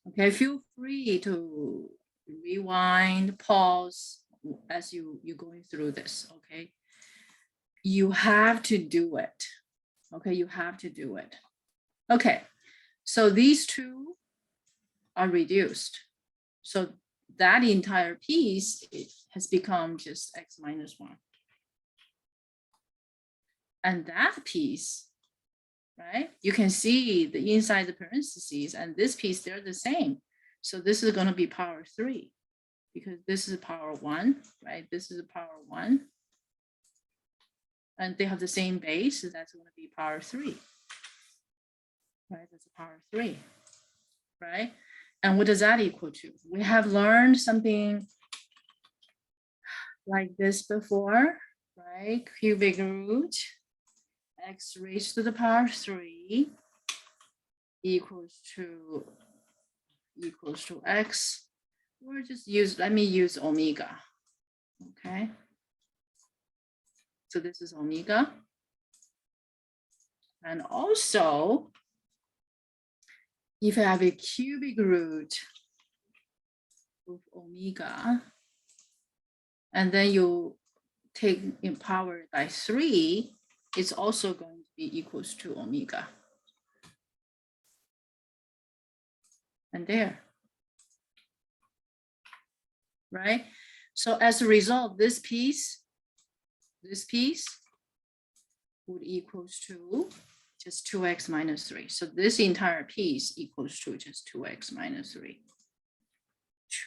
Okay, feel free to rewind, pause as you're going through this, okay? You have to do it, okay? You have to do it. Okay, so these two are reduced. So that entire piece has become just x minus 1. And that piece, right? You can see the inside the parentheses and this piece, they're the same. So this is going to be power 3 because this is power 1, right? This is a power 1. And they have the same base, so that's going to be power 3. Right? That's a power 3, right? And what does that equal to? We have learned something like this before, right? Cubic root x raised to the power 3 equals to x. Or just let me use omega, okay? So this is omega. And also, if I have a cubic root of omega, and then you take in power by 3, it's also going to be equals to omega. And there, right? So as a result, this piece would equals to just 2x minus 3. So this entire piece equals to just 2x minus 3.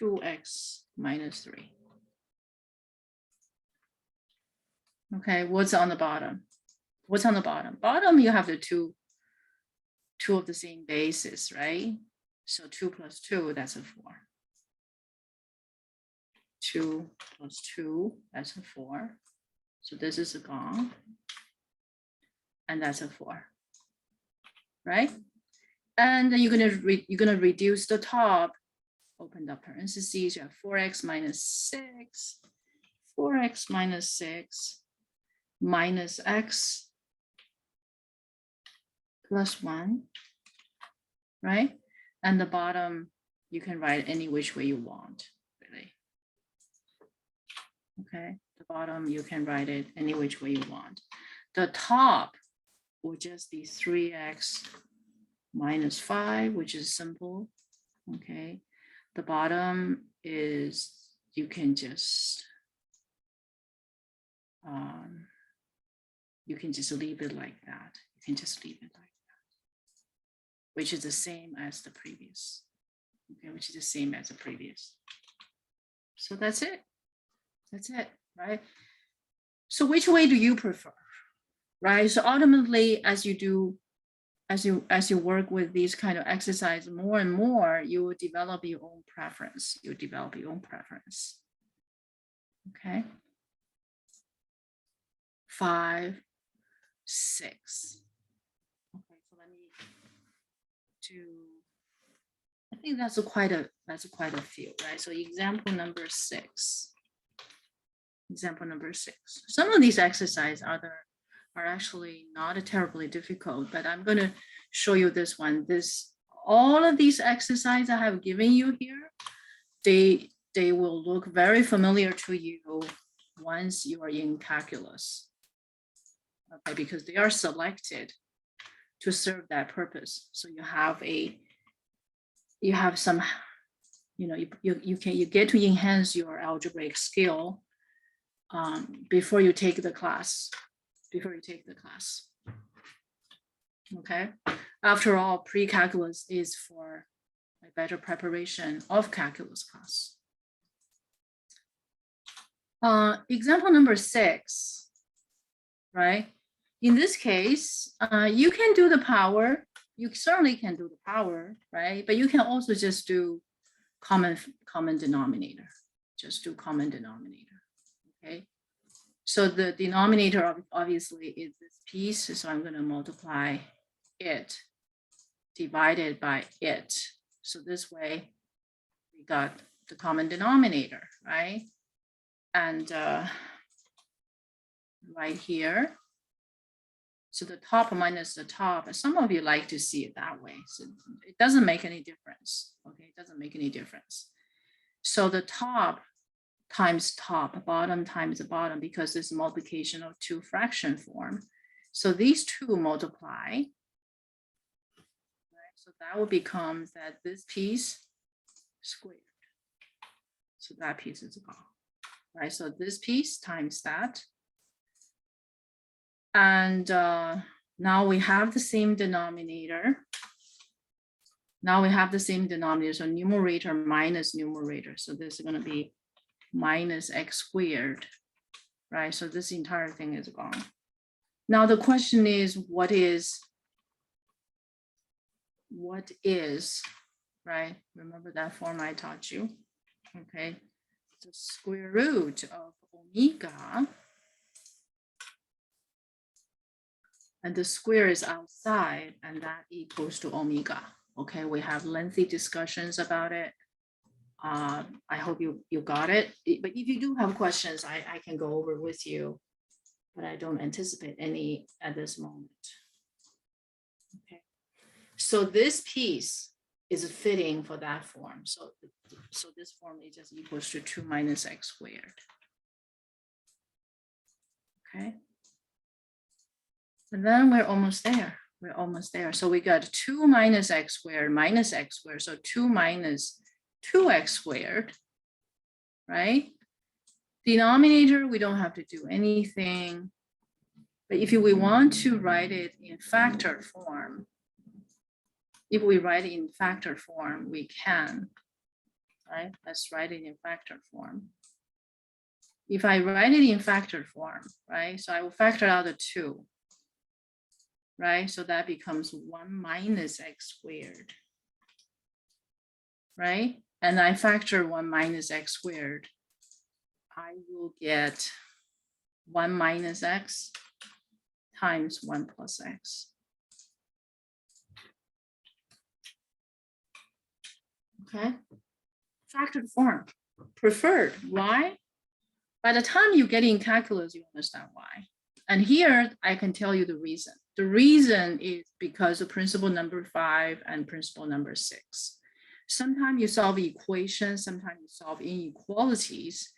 2x minus 3. Okay, what's on the bottom? What's on the bottom? Bottom, you have the two of the same bases, right? So 2 plus 2, that's a 4. 2 plus 2, that's a 4. So this is gone. And that's a 4, right? And then you're gonna reduce the top, open the parentheses, you have 4x minus 6, 4x minus 6 minus x plus 1, right? And the bottom, you can write any which way you want, really. Okay, the bottom, you can write it any which way you want. The top will just be 3x minus 5, which is simple, okay? The bottom is, you can just leave it like that. You can just leave it like that, which is the same as the previous, okay? Which is the same as the previous. So that's it. That's it, right? So which way do you prefer? Right. So ultimately, as you work with these kind of exercise more and more, you will develop your own preference. You develop your own preference. Okay. 5, 6. Okay, so let me do. I think that's quite a few, right? So example number 6. Example number 6. Some of these exercises are actually not terribly difficult, but I'm going to show you this one. all of these exercises I have given you here, they will look very familiar to you once you are in calculus. Okay, because they are selected to serve that purpose. So you have some, you get to enhance your algebraic skill before you take the class. Okay. After all, pre-calculus is for a better preparation of calculus class. Example number 6, right? In this case, you can do the power. You certainly can do the power, right? But you can also just do common denominator. Just do common denominator, okay? So the denominator obviously is this piece, so I'm going to multiply it divided by it. So this way we got the common denominator, right? And right here, so the top minus the top, some of you like to see it that way. So it doesn't make any difference, okay? It doesn't make any difference. So the top times top, bottom times the bottom, because it's multiplication of 2 fraction form. So these 2 multiply, right? So that will become that this piece squared. So that piece is gone, right? So this piece times that. And now we have the same denominator. So numerator minus numerator. So this is going to be minus x squared, right? So this entire thing is gone. Now the question is, what is, right? Remember that form I taught you, okay? The square root of omega, and the square is outside, and that equals to omega. Okay, we have lengthy discussions about it. I hope you got it. But if you do have questions, I can go over with you, but I don't anticipate any at this moment. Okay, so this piece is fitting for that form. So this form is just equals to 2 minus x squared. Okay. And then we're almost there. So we got 2 minus x squared minus x squared. So 2 minus 2x squared, right? Denominator, we don't have to do anything. But if we want to write it in factor form, we can, right? Let's write it in factor form. If I write it in factor form, right? So I will factor out the 2. Right, so that becomes 1 minus x squared, right? And I factor 1 minus x squared, I will get 1 minus x times 1 plus x. Okay, factored form, preferred. Why? By the time you get in calculus, you understand why. And here I can tell you the reason. The reason is because of principle number 5 and principle number 6. Sometimes you solve equations, sometimes you solve inequalities.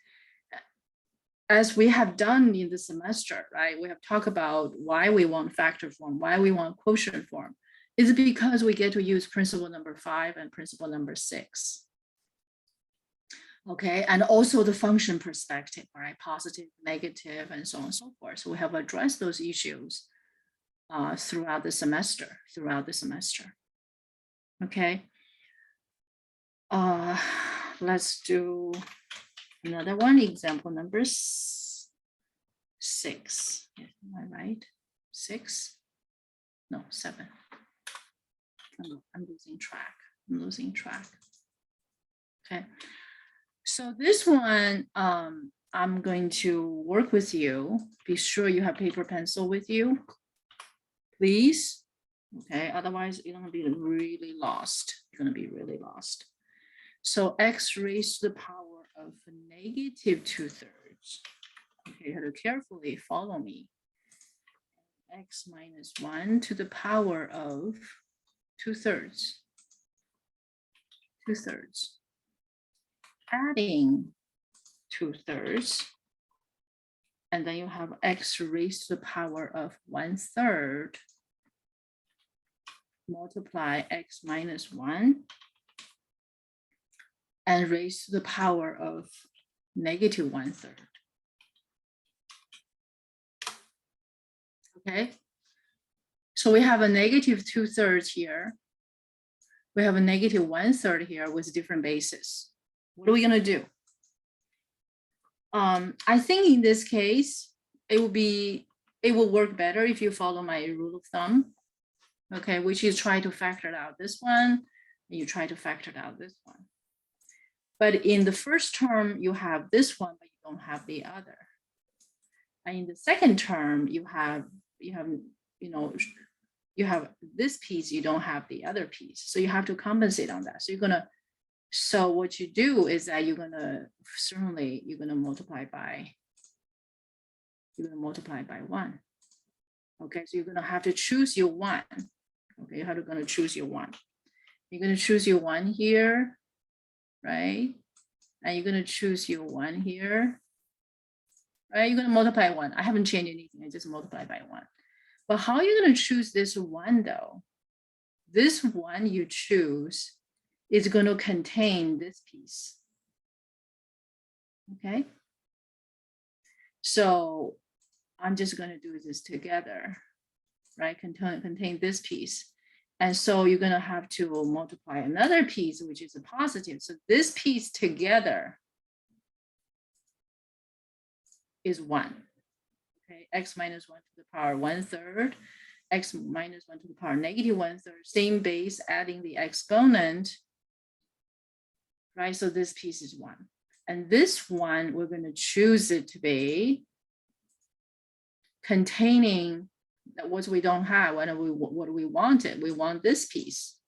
As we have done in the semester, right? We have talked about why we want factor form, why we want quotient form. It's because we get to use principle number 5 and principle number 6. Okay, and also the function perspective, right? Positive, negative, and so on and so forth. So we have addressed those issues throughout the semester. Okay, let's do another one. Example number 6. Am I right? 6? No, 7. I'm losing track. Okay. So this one, I'm going to work with you. Be sure you have paper, pencil with you, please. Okay, otherwise you're gonna be really lost. So x raised to the power of negative 2/3. Okay, you have to carefully follow me. X minus 1 to the power of 2/3. 2/3. Adding 2/3. And then you have x raised to the power of 1/3 multiply x minus 1 and raised to the power of negative 1/3. Okay, so we have a negative 2/3 here. We have a negative 1/3 here with different bases. What are we gonna do? I think in this case, it will work better if you follow my rule of thumb, okay, which is try to factor out this one, and you try to factor out this one. But in the first term, you have this one, but you don't have the other. And in the second term, you have this piece, you don't have the other piece. So you have to compensate on that. So what you do is that you're gonna multiply by 1. Okay, so you're gonna have to choose your 1. Okay, you're gonna choose your 1. You're gonna choose your 1 here, right? And you're gonna choose your 1 here, right? You're gonna multiply 1. I haven't changed anything, I just multiply by 1. But how are you gonna choose this 1 though? This 1 you choose is going to contain this piece. Okay, so I'm just going to do this together, right? Contain this piece. And so you're going to have to multiply another piece, which is a positive. So this piece together is 1. Okay, x minus 1 to the power 1/3, x minus 1 to the power negative 1/3, same base, adding the exponent. Right, so this piece is 1. And this one, we're going to choose it to be containing what we don't have, what we wanted. We want this piece.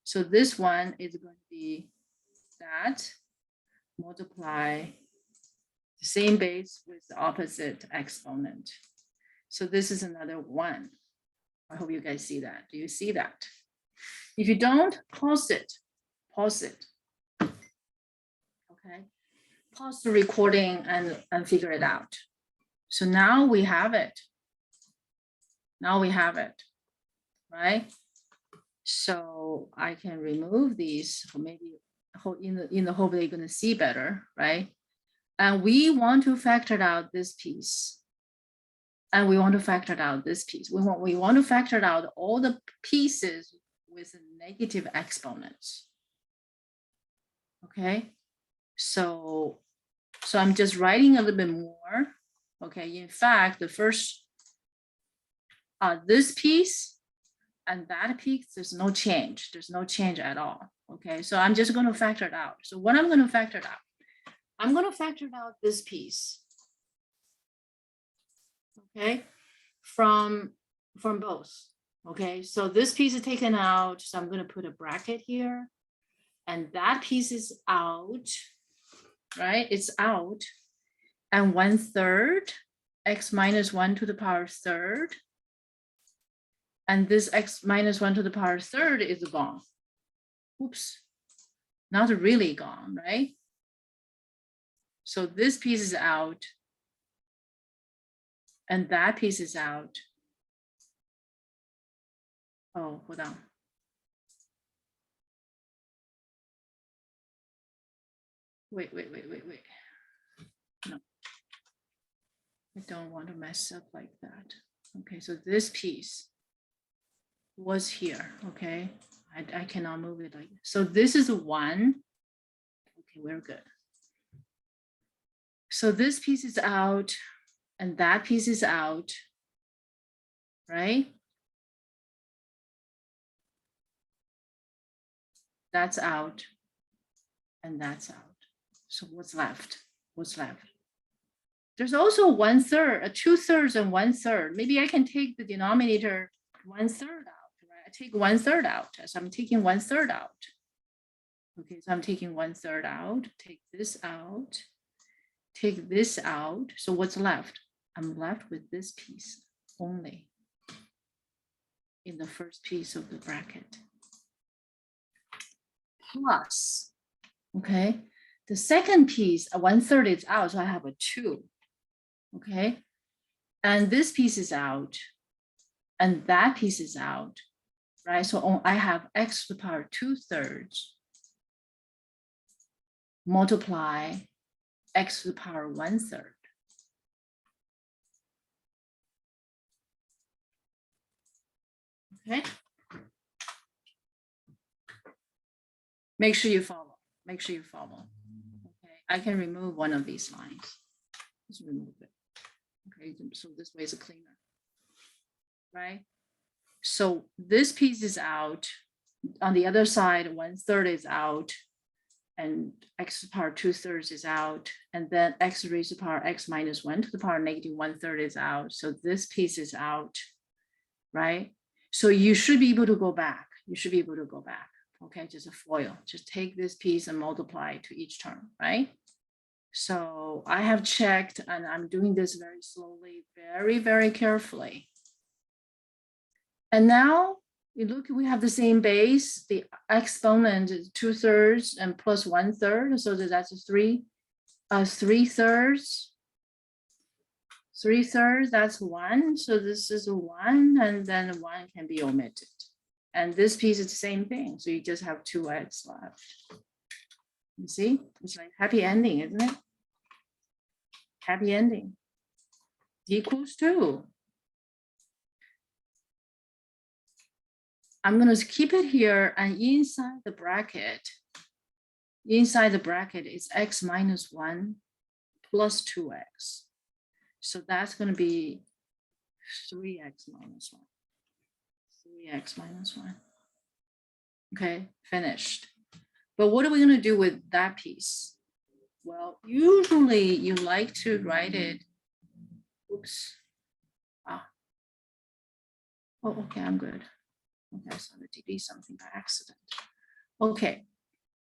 So this one is going to be that multiply the same base with the opposite exponent. So this is another 1. I hope you guys see that. Do you see that? If you don't, pause it. Pause it. Okay, pause the recording and figure it out. So now we have it. Now we have it, right? So I can remove these, or maybe in the hope that you're going to see better, right? And we want to factor out this piece. And we want to factor out this piece. We want to factor out all the pieces with negative exponents. Okay. So I'm just writing a little bit more. Okay, in fact, the first, this piece and that piece, there's no change. There's no change at all. Okay, so I'm just going to factor it out. So what I'm going to factor it out, I'm going to factor out this piece. Okay, from both. Okay, so this piece is taken out. So I'm going to put a bracket here, and that piece is out. Right, it's out, and 1/3 x minus 1 to the power 3rd, and this x minus 1 to the power 3rd is gone. Oops, not really gone, right? So this piece is out, and that piece is out. Oh, hold on. Wait. No, I don't want to mess up like that. Okay, so this piece was here, okay? I cannot move it like this. So this is 1. Okay, we're good. So this piece is out, and that piece is out, right? That's out, and that's out. So what's left? What's left? There's also 1/3, 2/3 and 1/3. Maybe I can take the denominator 1/3 out, right? I take 1/3 out, so I'm taking 1/3 out. Okay, so I'm taking 1/3 out, take this out, take this out. So what's left? I'm left with this piece only in the first piece of the bracket. plus, okay? The second piece, 1/3 is out, so I have a 2, okay? And this piece is out, and that piece is out, right? So I have x to the power 2/3 multiply x to the power 1/3. Okay. Make sure you follow. Make sure you follow. Okay. I can remove one of these lines. Just remove it. Okay. So this way is cleaner. Right. So this piece is out. On the other side, 1/3 is out. And x to the power 2/3 is out. And then x raised to the power x minus 1 to the power negative 1/3 is out. So this piece is out. Right. So you should be able to go back. You should be able to go back. Okay, just a FOIL. Just take this piece and multiply to each term, right? So I have checked, and I'm doing this very slowly, very, very carefully. And now you look, we have the same base. The exponent is 2/3 and plus 1/3, so that's 3. 3/3. 3/3, that's 1. So this is a 1, and then 1 can be omitted. And this piece is the same thing. So you just have 2x left. You see, it's like happy ending, isn't it? Happy ending. Equals 2. I'm going to keep it here, and inside the bracket is x minus 1 plus 2x. So that's going to be 3x minus 1. 3x minus 1. Okay, finished. But what are we going to do with that piece? Well, usually you like to write it. Oops. Ah. Oh, okay, I'm good. Okay, so I'm going to delete something by accident. Okay,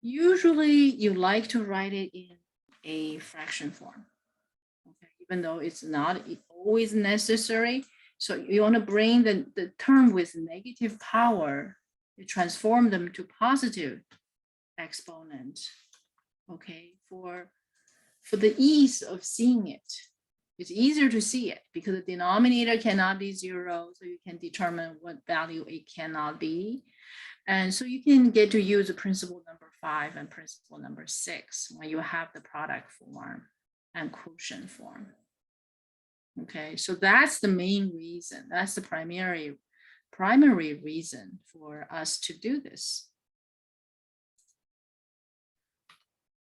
usually you like to write it in a fraction form. Okay, even though it's not always necessary. So you want to bring the term with negative power, you transform them to positive exponent. Okay, for the ease of seeing it. It's easier to see it because the denominator cannot be 0, so you can determine what value it cannot be. And so you can get to use the principle number 5 and principle number 6 when you have the product form and quotient form. Okay, so that's the main reason. That's the primary reason for us to do this.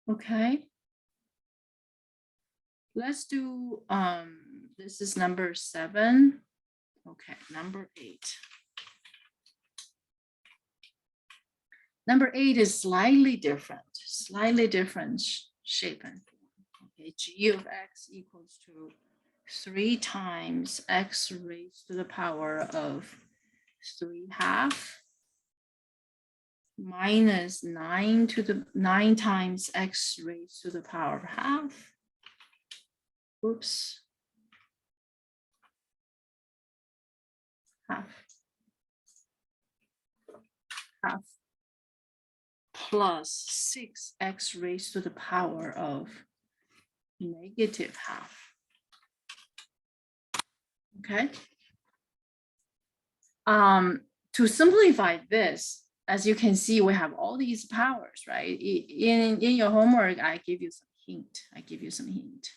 Okay. Let's do, this is number 7. Okay, number 8. Number 8 is slightly different shape and form. Okay, g of x equals to 3 times x raised to the power of 3/2 minus 9 times x raised to the power of half. Oops. Half plus 6x raised to the power of negative half. Okay. To simplify this, as you can see, we have all these powers, right? In your homework, I give you some hint.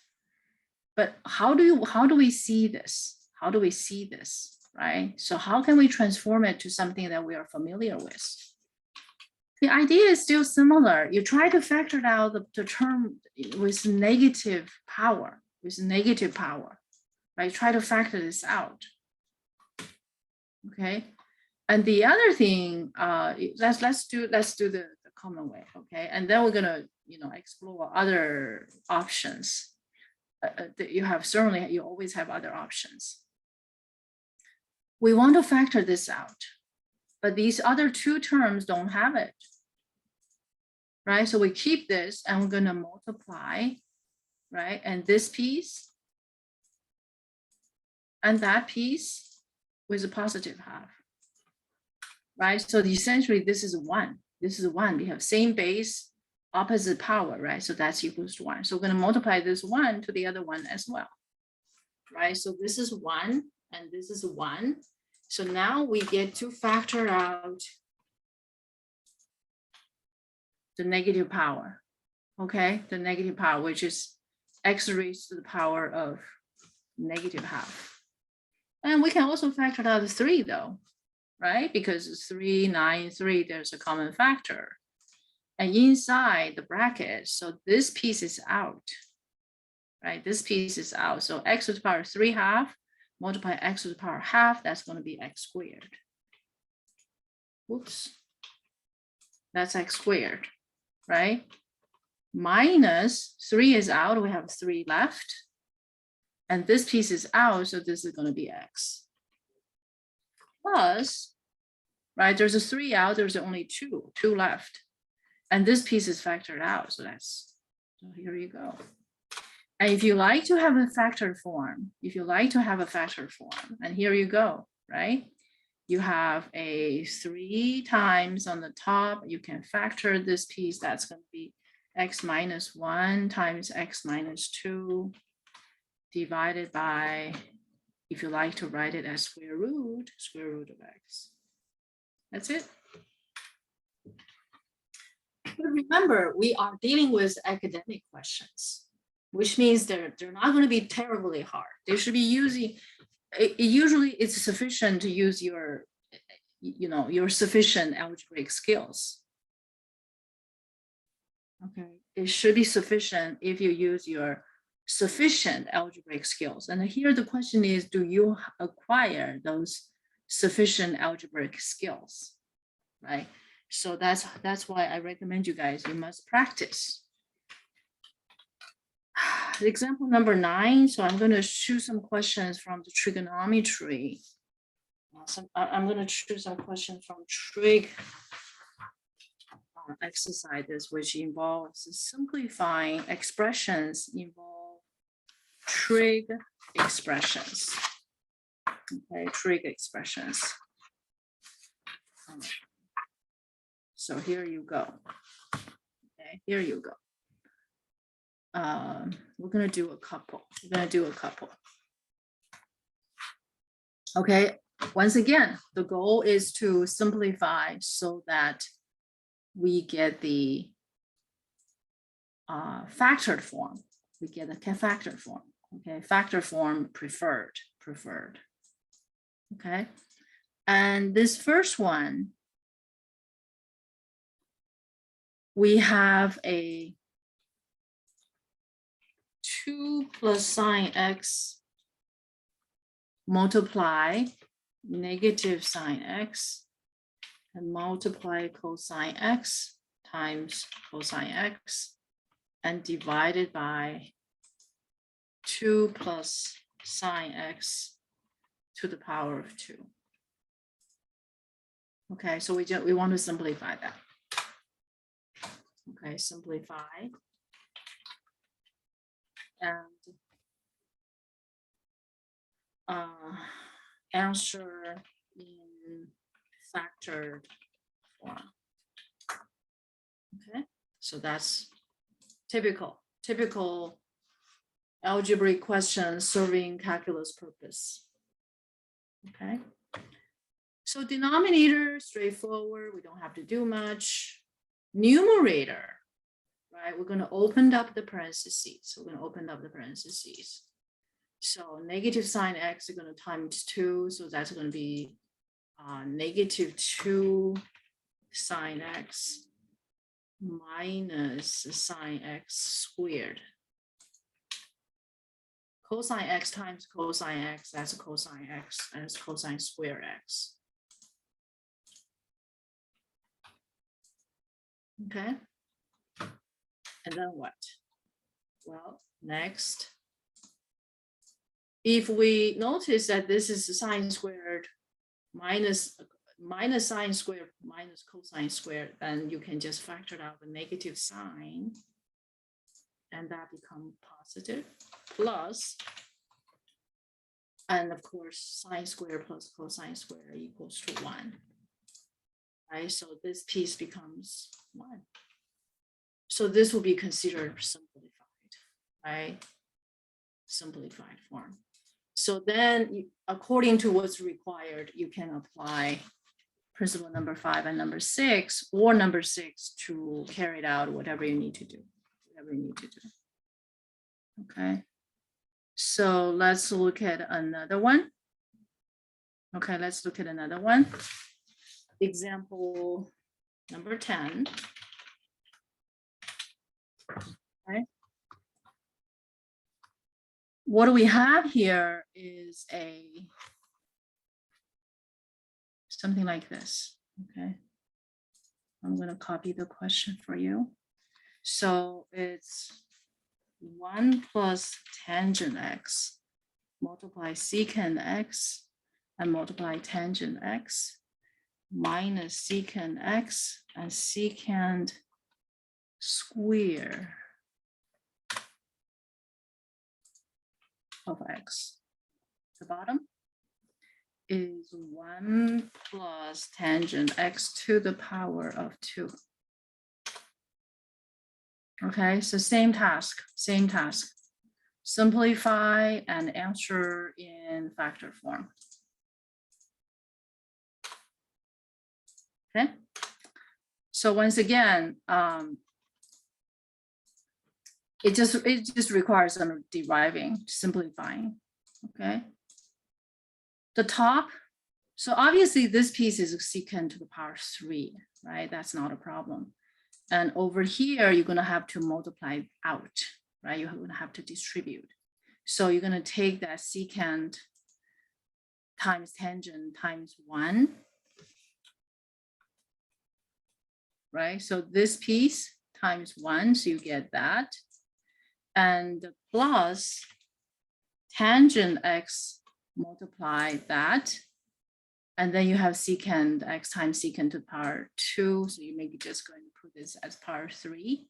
But how do we see this? How do we see this, right? So how can we transform it to something that we are familiar with? The idea is still similar. You try to factor out the term with negative power, right? Try to factor this out. Okay. And the other thing, let's do the common way, okay? And then we're gonna, explore other options. You always have other options. We want to factor this out, but these other 2 terms don't have it, right? So we keep this and we're gonna multiply, right? And this piece and that piece with a positive half, right? So essentially this is 1. This is 1. We have same base, opposite power, right? So that's equals to 1. So we're going to multiply this 1 to the other one as well, right? So this is 1 and this is 1. So now we get to factor out the negative power, okay? The negative power, which is x raised to the power of negative half. And we can also factor out the 3 though, right? Because it's 3, 9, 3, there's a common factor. And inside the bracket, so this piece is out, right? This piece is out. So x to the power 3 half, multiply x to the power half, that's going to be x squared. Whoops. That's x squared, right? Minus 3 is out, we have 3 left. And this piece is out, so this is going to be x. Plus, right, there's a 3 out, there's only 2 left. And this piece is factored out, so that's, so here you go. And if you like to have a factored form, and here you go, right? You have a 3 times on the top, you can factor this piece, that's going to be x minus 1 times x minus 2 divided by, if you like to write it as square root of x. That's it. But remember, we are dealing with academic questions, which means they're not going to be terribly hard. They should be using, usually it's sufficient to use your, your sufficient algebraic skills. Okay, it should be sufficient if you use your sufficient algebraic skills. And here the question is, do you acquire those sufficient algebraic skills, right? So that's why I recommend you guys, you must practice. Example number 9. So I'm going to choose some questions from the trigonometry. I'm going to choose some questions from trig exercises, which involves simplifying expressions, involve trig expressions. Okay, trig expressions. So here you go. Okay, here you go. We're gonna do a couple. Okay, once again, the goal is to simplify so that we get the factored form. We get a factored form. Okay, factor form preferred. Okay, and this first one, we have a 2 plus sine x multiply negative sine x and multiply cosine x times cosine x and divided by 2 plus sine x to the power of 2. Okay, so we want to simplify that. Okay, simplify. And answer in factored form. Okay, so that's typical algebraic question serving calculus purpose. Okay, so denominator, straightforward, we don't have to do much. Numerator, right, we're going to open up the parentheses. So negative sine x is going to times 2, so that's going to be negative 2 sine x minus sine x squared. Cosine x times cosine x, that's cosine x, and it's cosine square x. Okay, and then what? Well, next, if we notice that this is sine squared minus sine squared minus cosine squared, then you can just factor out the negative sign, and that becomes positive, plus, and of course, sine squared plus cosine squared equals to 1. right? So this piece becomes 1. So this will be considered simplified, right? Simplified form. So then, according to what's required, you can apply principle number 5 and number 6, or number 6 to carry it out whatever you need to do, Okay. So let's look at another one. Okay, let's look at another one. Example number 10. Okay. What we have here is something like this. Okay. I'm going to copy the question for you. So it's 1 plus tangent x multiply secant x and multiply tangent x minus secant x and secant square of x. The bottom is 1 plus tangent x to the power of 2. Okay, so same task. Simplify and answer in factor form. Okay, so once again, it just requires some deriving, simplifying. Okay, the top. So obviously this piece is secant to the power 3, right? That's not a problem. And over here, you're going to have to multiply out, right? You're going to have to distribute. So you're going to take that secant times tangent times 1, right? So this piece times 1, so you get that. And plus tangent x multiply that. And then you have secant x times secant to the power 2. So you maybe just going to put this as power 3.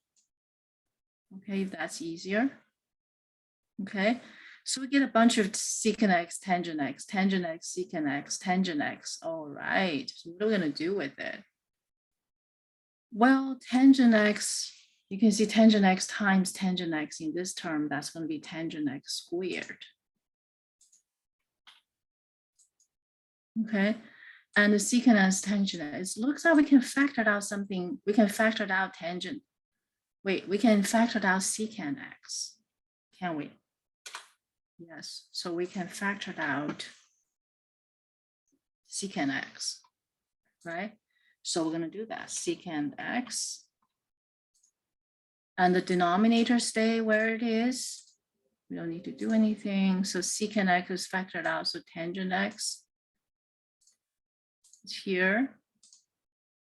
Okay, if that's easier. Okay, so we get a bunch of secant x, tangent x, secant x, tangent x. All right, so what are we going to do with it? Well, tangent x, you can see tangent x times tangent x in this term. That's going to be tangent x squared. Okay, and the secant as tangent, it looks like we can factor out something. We can factor out tangent. Wait, we can factor out secant x, can we? Yes, so we can factor out secant x, right? So we're going to do that, secant x. And the denominator stay where it is. We don't need to do anything. So secant x is factored out, so tangent x here.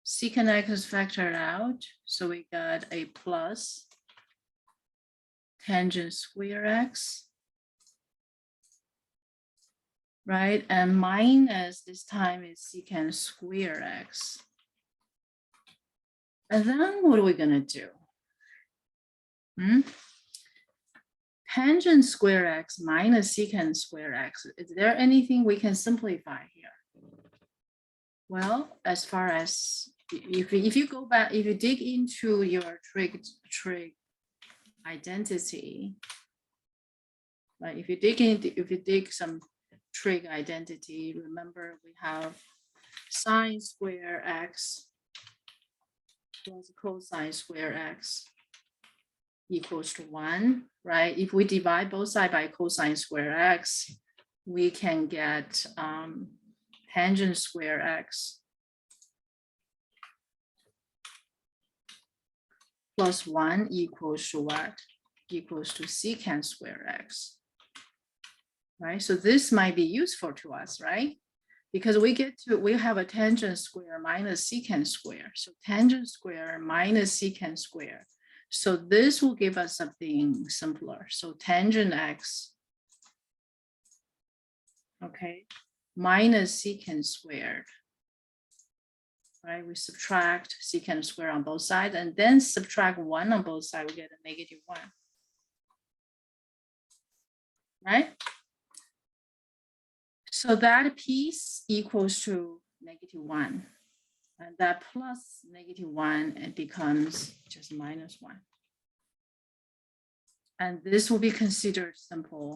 Secant x is factored out, so we got a plus tangent square x, right? And minus this time is secant square x. And then what are we gonna do? Tangent square x minus secant square x. Is there anything we can simplify here? Well, as far as if you go back, if you dig into your trig identity, right? If you dig some trig identity, remember we have sine square x plus cosine square x equals to 1, right? If we divide both sides by cosine square x, we can get tangent square x plus 1 equals to what? Equals to secant square x, right? So this might be useful to us, right? Because we have a tangent square minus secant square. So tangent square minus secant square. So this will give us something simpler. So tangent x, okay, minus secant squared, right? We subtract secant square on both sides and then subtract 1 on both sides, we get a negative 1, right? So that piece equals to negative 1, And that plus -1, it becomes just -1. And this will be considered simple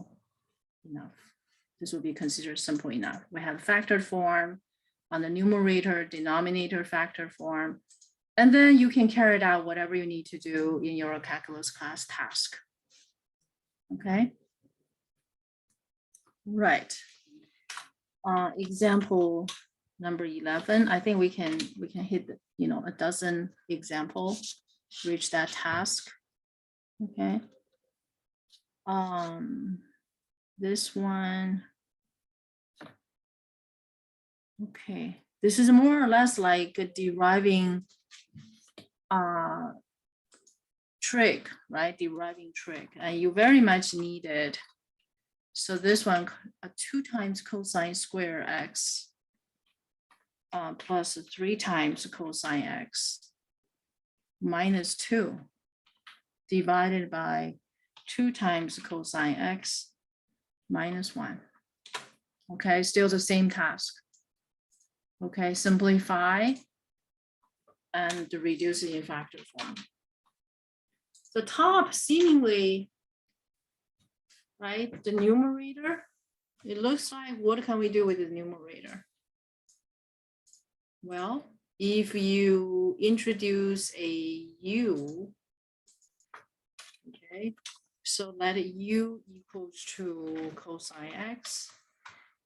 enough. This will be considered simple enough. We have factored form on the numerator, denominator factor form, and then you can carry it out whatever you need to do in your calculus class task. Okay. Right. Example number 11. I think we can hit a dozen example, reach that task. Okay. This one. Okay, this is more or less like a deriving trick, right? Deriving trick, and you very much need it. So this one, 2 times cosine square x plus 3 times cosine x minus 2 divided by 2 times cosine x minus 1. Okay, still the same task. Okay, simplify and reduce it in factor form. The top seemingly, right, the numerator, it looks like, what can we do with the numerator? Well, if you introduce a u, okay, so let u equals to cosine x,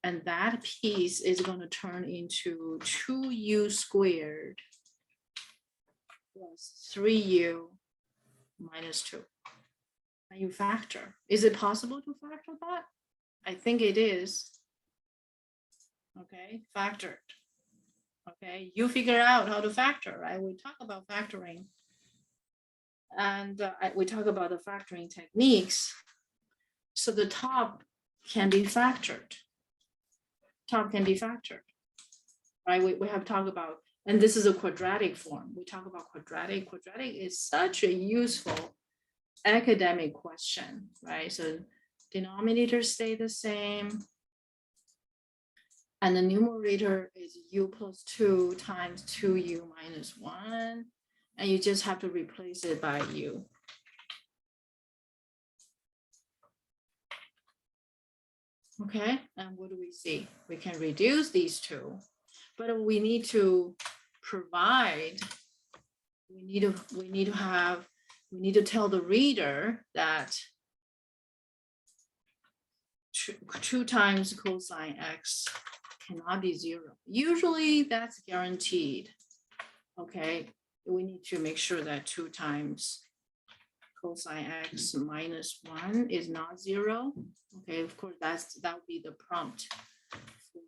and that piece is going to turn into 2u squared plus 3u minus 2. And you factor. Is it possible to factor that? I think it is. Okay, factored. Okay, you figure out how to factor, right? We talk about factoring. And we talk about the factoring techniques. So the top can be factored. Top can be factored, right? We have talked about, and this is a quadratic form. We talk about quadratic. Quadratic is such a useful academic question, right? So denominators stay the same. And the numerator is u plus 2 times 2u minus 1. And you just have to replace it by u. Okay, and what do we see? We can reduce these two, but we need to provide, we need to tell the reader that 2 times cosine x cannot be 0. Usually that's guaranteed. Okay, we need to make sure that 2 times cosine x minus 1 is not 0. Okay, of course, that would be the prompt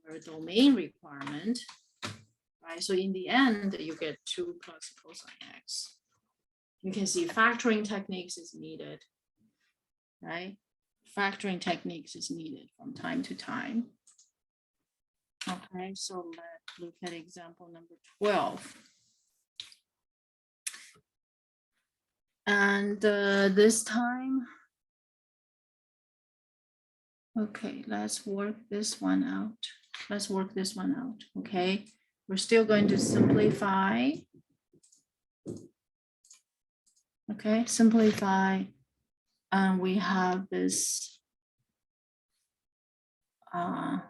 for domain requirement, right? So in the end, you get 2 plus cosine x. You can see factoring techniques is needed, right? Factoring techniques is needed from time to time. Okay, so let's look at example number 12. And this time, okay, let's work this one out. Okay, we're still going to simplify. Okay, simplify. And we have this, I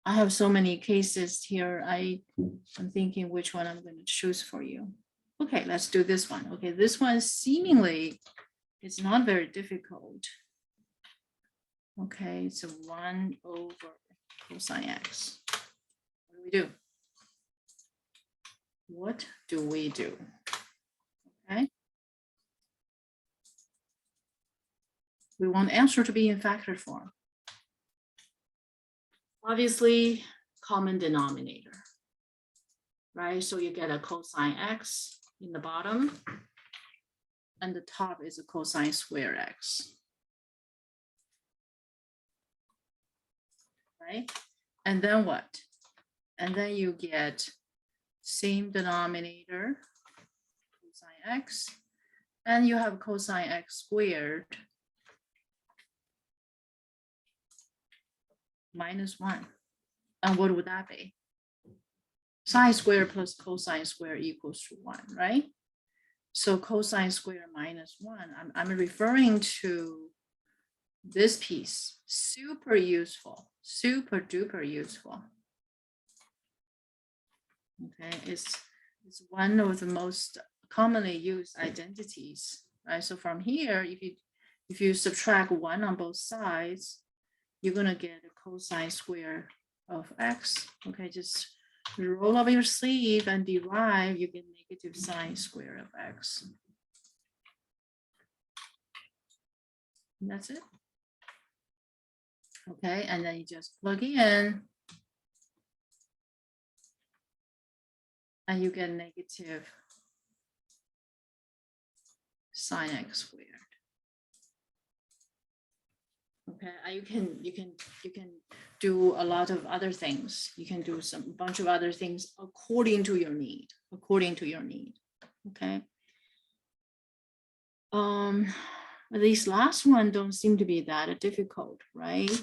have so many cases here. I'm thinking which one I'm going to choose for you. Okay, let's do this one. Okay, this one seemingly is not very difficult. Okay, so 1 over cosine x. What do we do? Okay. We want answer to be in factor form. Obviously, common denominator, right? So you get a cosine x in the bottom, and the top is a cosine square x. Right? And then what? And then you get same denominator, cosine x, and you have cosine x squared minus 1. And what would that be? sine squared plus cosine squared equals to 1, right? So cosine squared minus 1, I'm referring to this piece, super useful, super duper useful. Okay, it's one of the most commonly used identities, right? So from here, if you subtract 1 on both sides, you're gonna get a cosine square of x. Okay, just roll up your sleeve and derive, you get negative sine square of x. And that's it. Okay, and then you just plug in and you get negative sine x squared. Okay, you can do a lot of other things. You can do some bunch of other things according to your need, okay. These last one don't seem to be that difficult, right?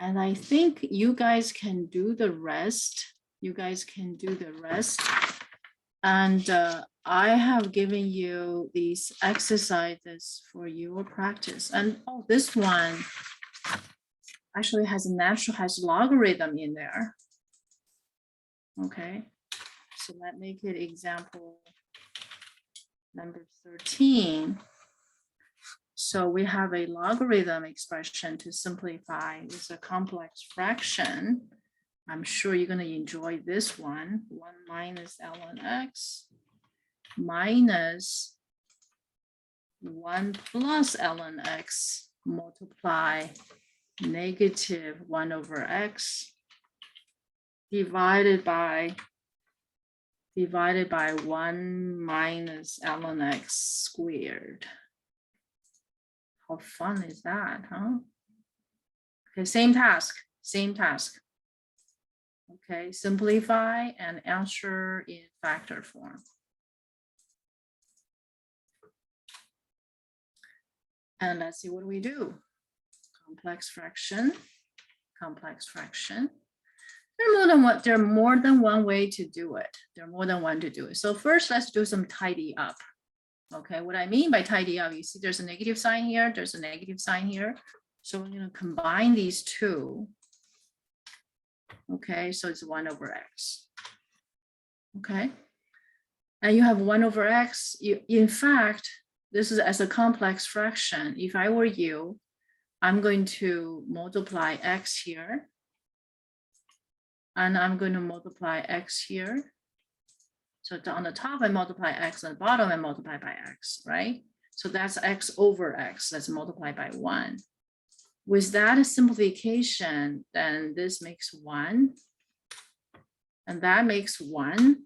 And I think you guys can do the rest. And I have given you these exercises for your practice. And oh, this one actually has logarithm in there. Okay, so let's make it example number 13. So we have a logarithm expression to simplify with a complex fraction. I'm sure you're going to enjoy this one. 1 minus ln x minus 1 plus ln x multiply negative 1 over x divided by 1 minus ln x squared. How fun is that, huh? Okay, same task. Okay, simplify and answer in factor form. And let's see what we do. Complex fraction. There are more than one way to do it. So first, let's do some tidy up. Okay, what I mean by tidy up, you see there's a negative sign here, there's a negative sign here. So we're going to combine these two. Okay, so it's 1 over x. Okay, and you have 1 over x. In fact, this is as a complex fraction. If I were you, I'm going to multiply x here. And I'm going to multiply x here. So on the top, I multiply x, on the bottom, I multiply by x, right? So that's x over x, that's multiplied by 1. With that simplification, then this makes 1, and that makes 1.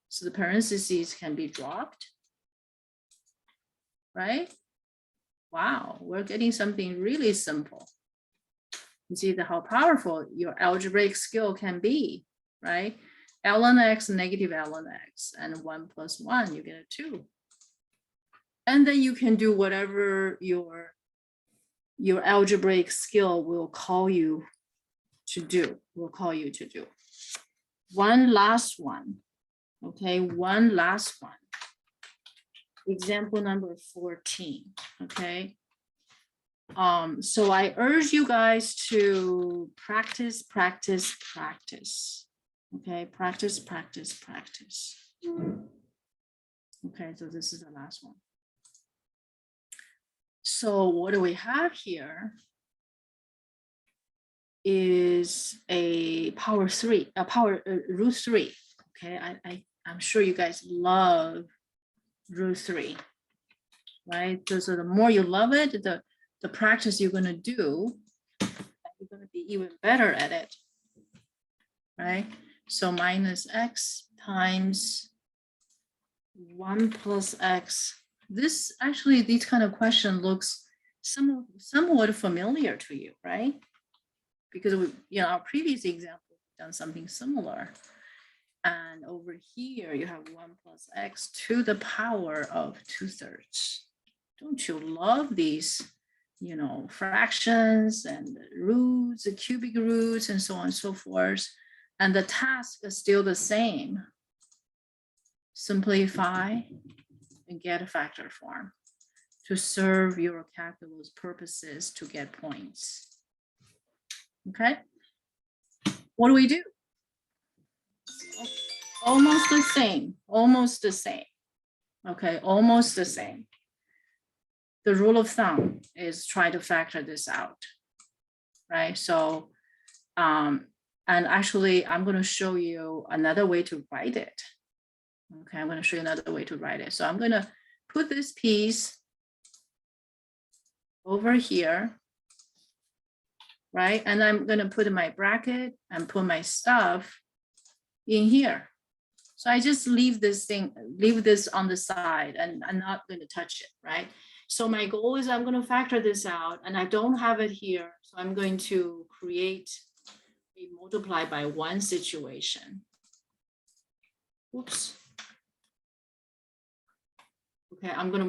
So the parentheses can be dropped, right? Wow, we're getting something really simple. You see how powerful your algebraic skill can be, right? ln x, negative ln x, and 1 plus 1, you get a 2. And then you can do whatever your algebraic skill will call you to do, One last one, okay? One last one. Example number 14, okay? So I urge you guys to practice. Okay, practice. Okay, so this is the last one. So what do we have here is a power root 3. Okay, I'm sure you guys love root 3, right? So the more you love it, the practice you're going to do, you're going to be even better at it, right? So minus x times 1 plus x. This actually, these kind of question looks somewhat familiar to you, right? Because we, our previous example, we've done something similar. And over here, you have 1 plus x to the power of 2/3. Don't you love these, fractions and roots, the cubic roots, and so on and so forth. And the task is still the same. Simplify and get a factor form to serve your calculus purposes to get points. Okay. What do we do? Almost the same, almost the same. Okay, almost the same. The rule of thumb is try to factor this out, right? So, and actually I'm going to show you another way to write it. Okay, I'm going to show you another way to write it. So I'm going to put this piece over here, right? And I'm going to put in my bracket and put my stuff in here. So I just leave this on the side, and I'm not going to touch it, right? So my goal is I'm going to factor this out, and I don't have it here. So I'm going to create a multiply by 1 situation. Oops. Okay, I'm going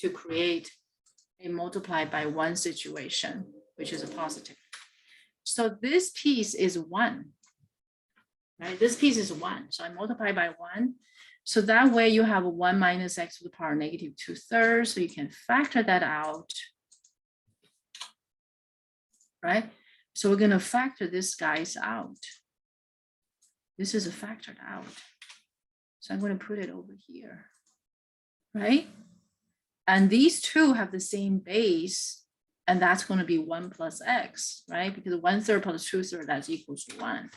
to create a multiply by 1 situation, which is a positive. So this piece is 1. Right, this piece is 1, so I multiply by 1. So that way you have 1 minus x to the power negative 2/3, so you can factor that out, right? So we're going to factor this guys out. This is a factored out. So I'm going to put it over here, right? And these two have the same base, and that's going to be 1 plus x, right? Because 1/3 plus 2/3, that's equals to 1.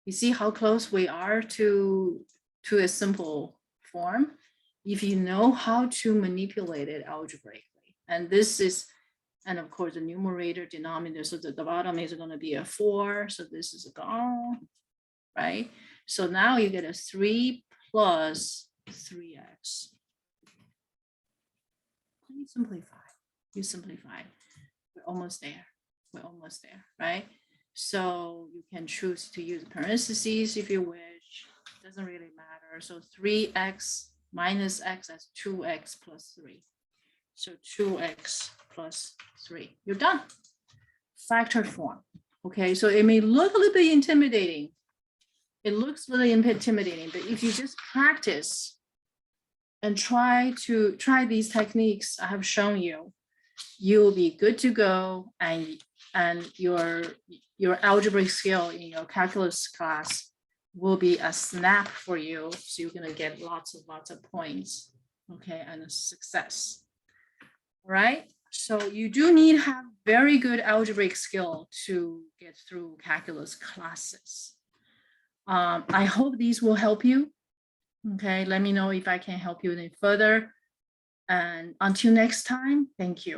You see how close we are to a simple form if you know how to manipulate it algebraically. And this is, and of course the numerator, denominator, so the bottom is going to be a 4. So this is gone, right? So now you get a 3 plus 3x. You simplify. You simplify. We're almost there. We're almost there, right? So you can choose to use parentheses if you wish. It doesn't really matter. So 3x minus x, that's 2x plus 3. So 2x plus 3. You're done. Factored form. Okay, so it may look a little bit intimidating. It looks really intimidating, but if you just practice and try these techniques I have shown you, you'll be good to go, and your algebraic skill in your calculus class will be a snap for you. So you're going to get lots of points, okay, and a success. All right. So you do need to have very good algebraic skill to get through calculus classes. I hope these will help you. Okay, let me know if I can help you any further. And until next time, thank you.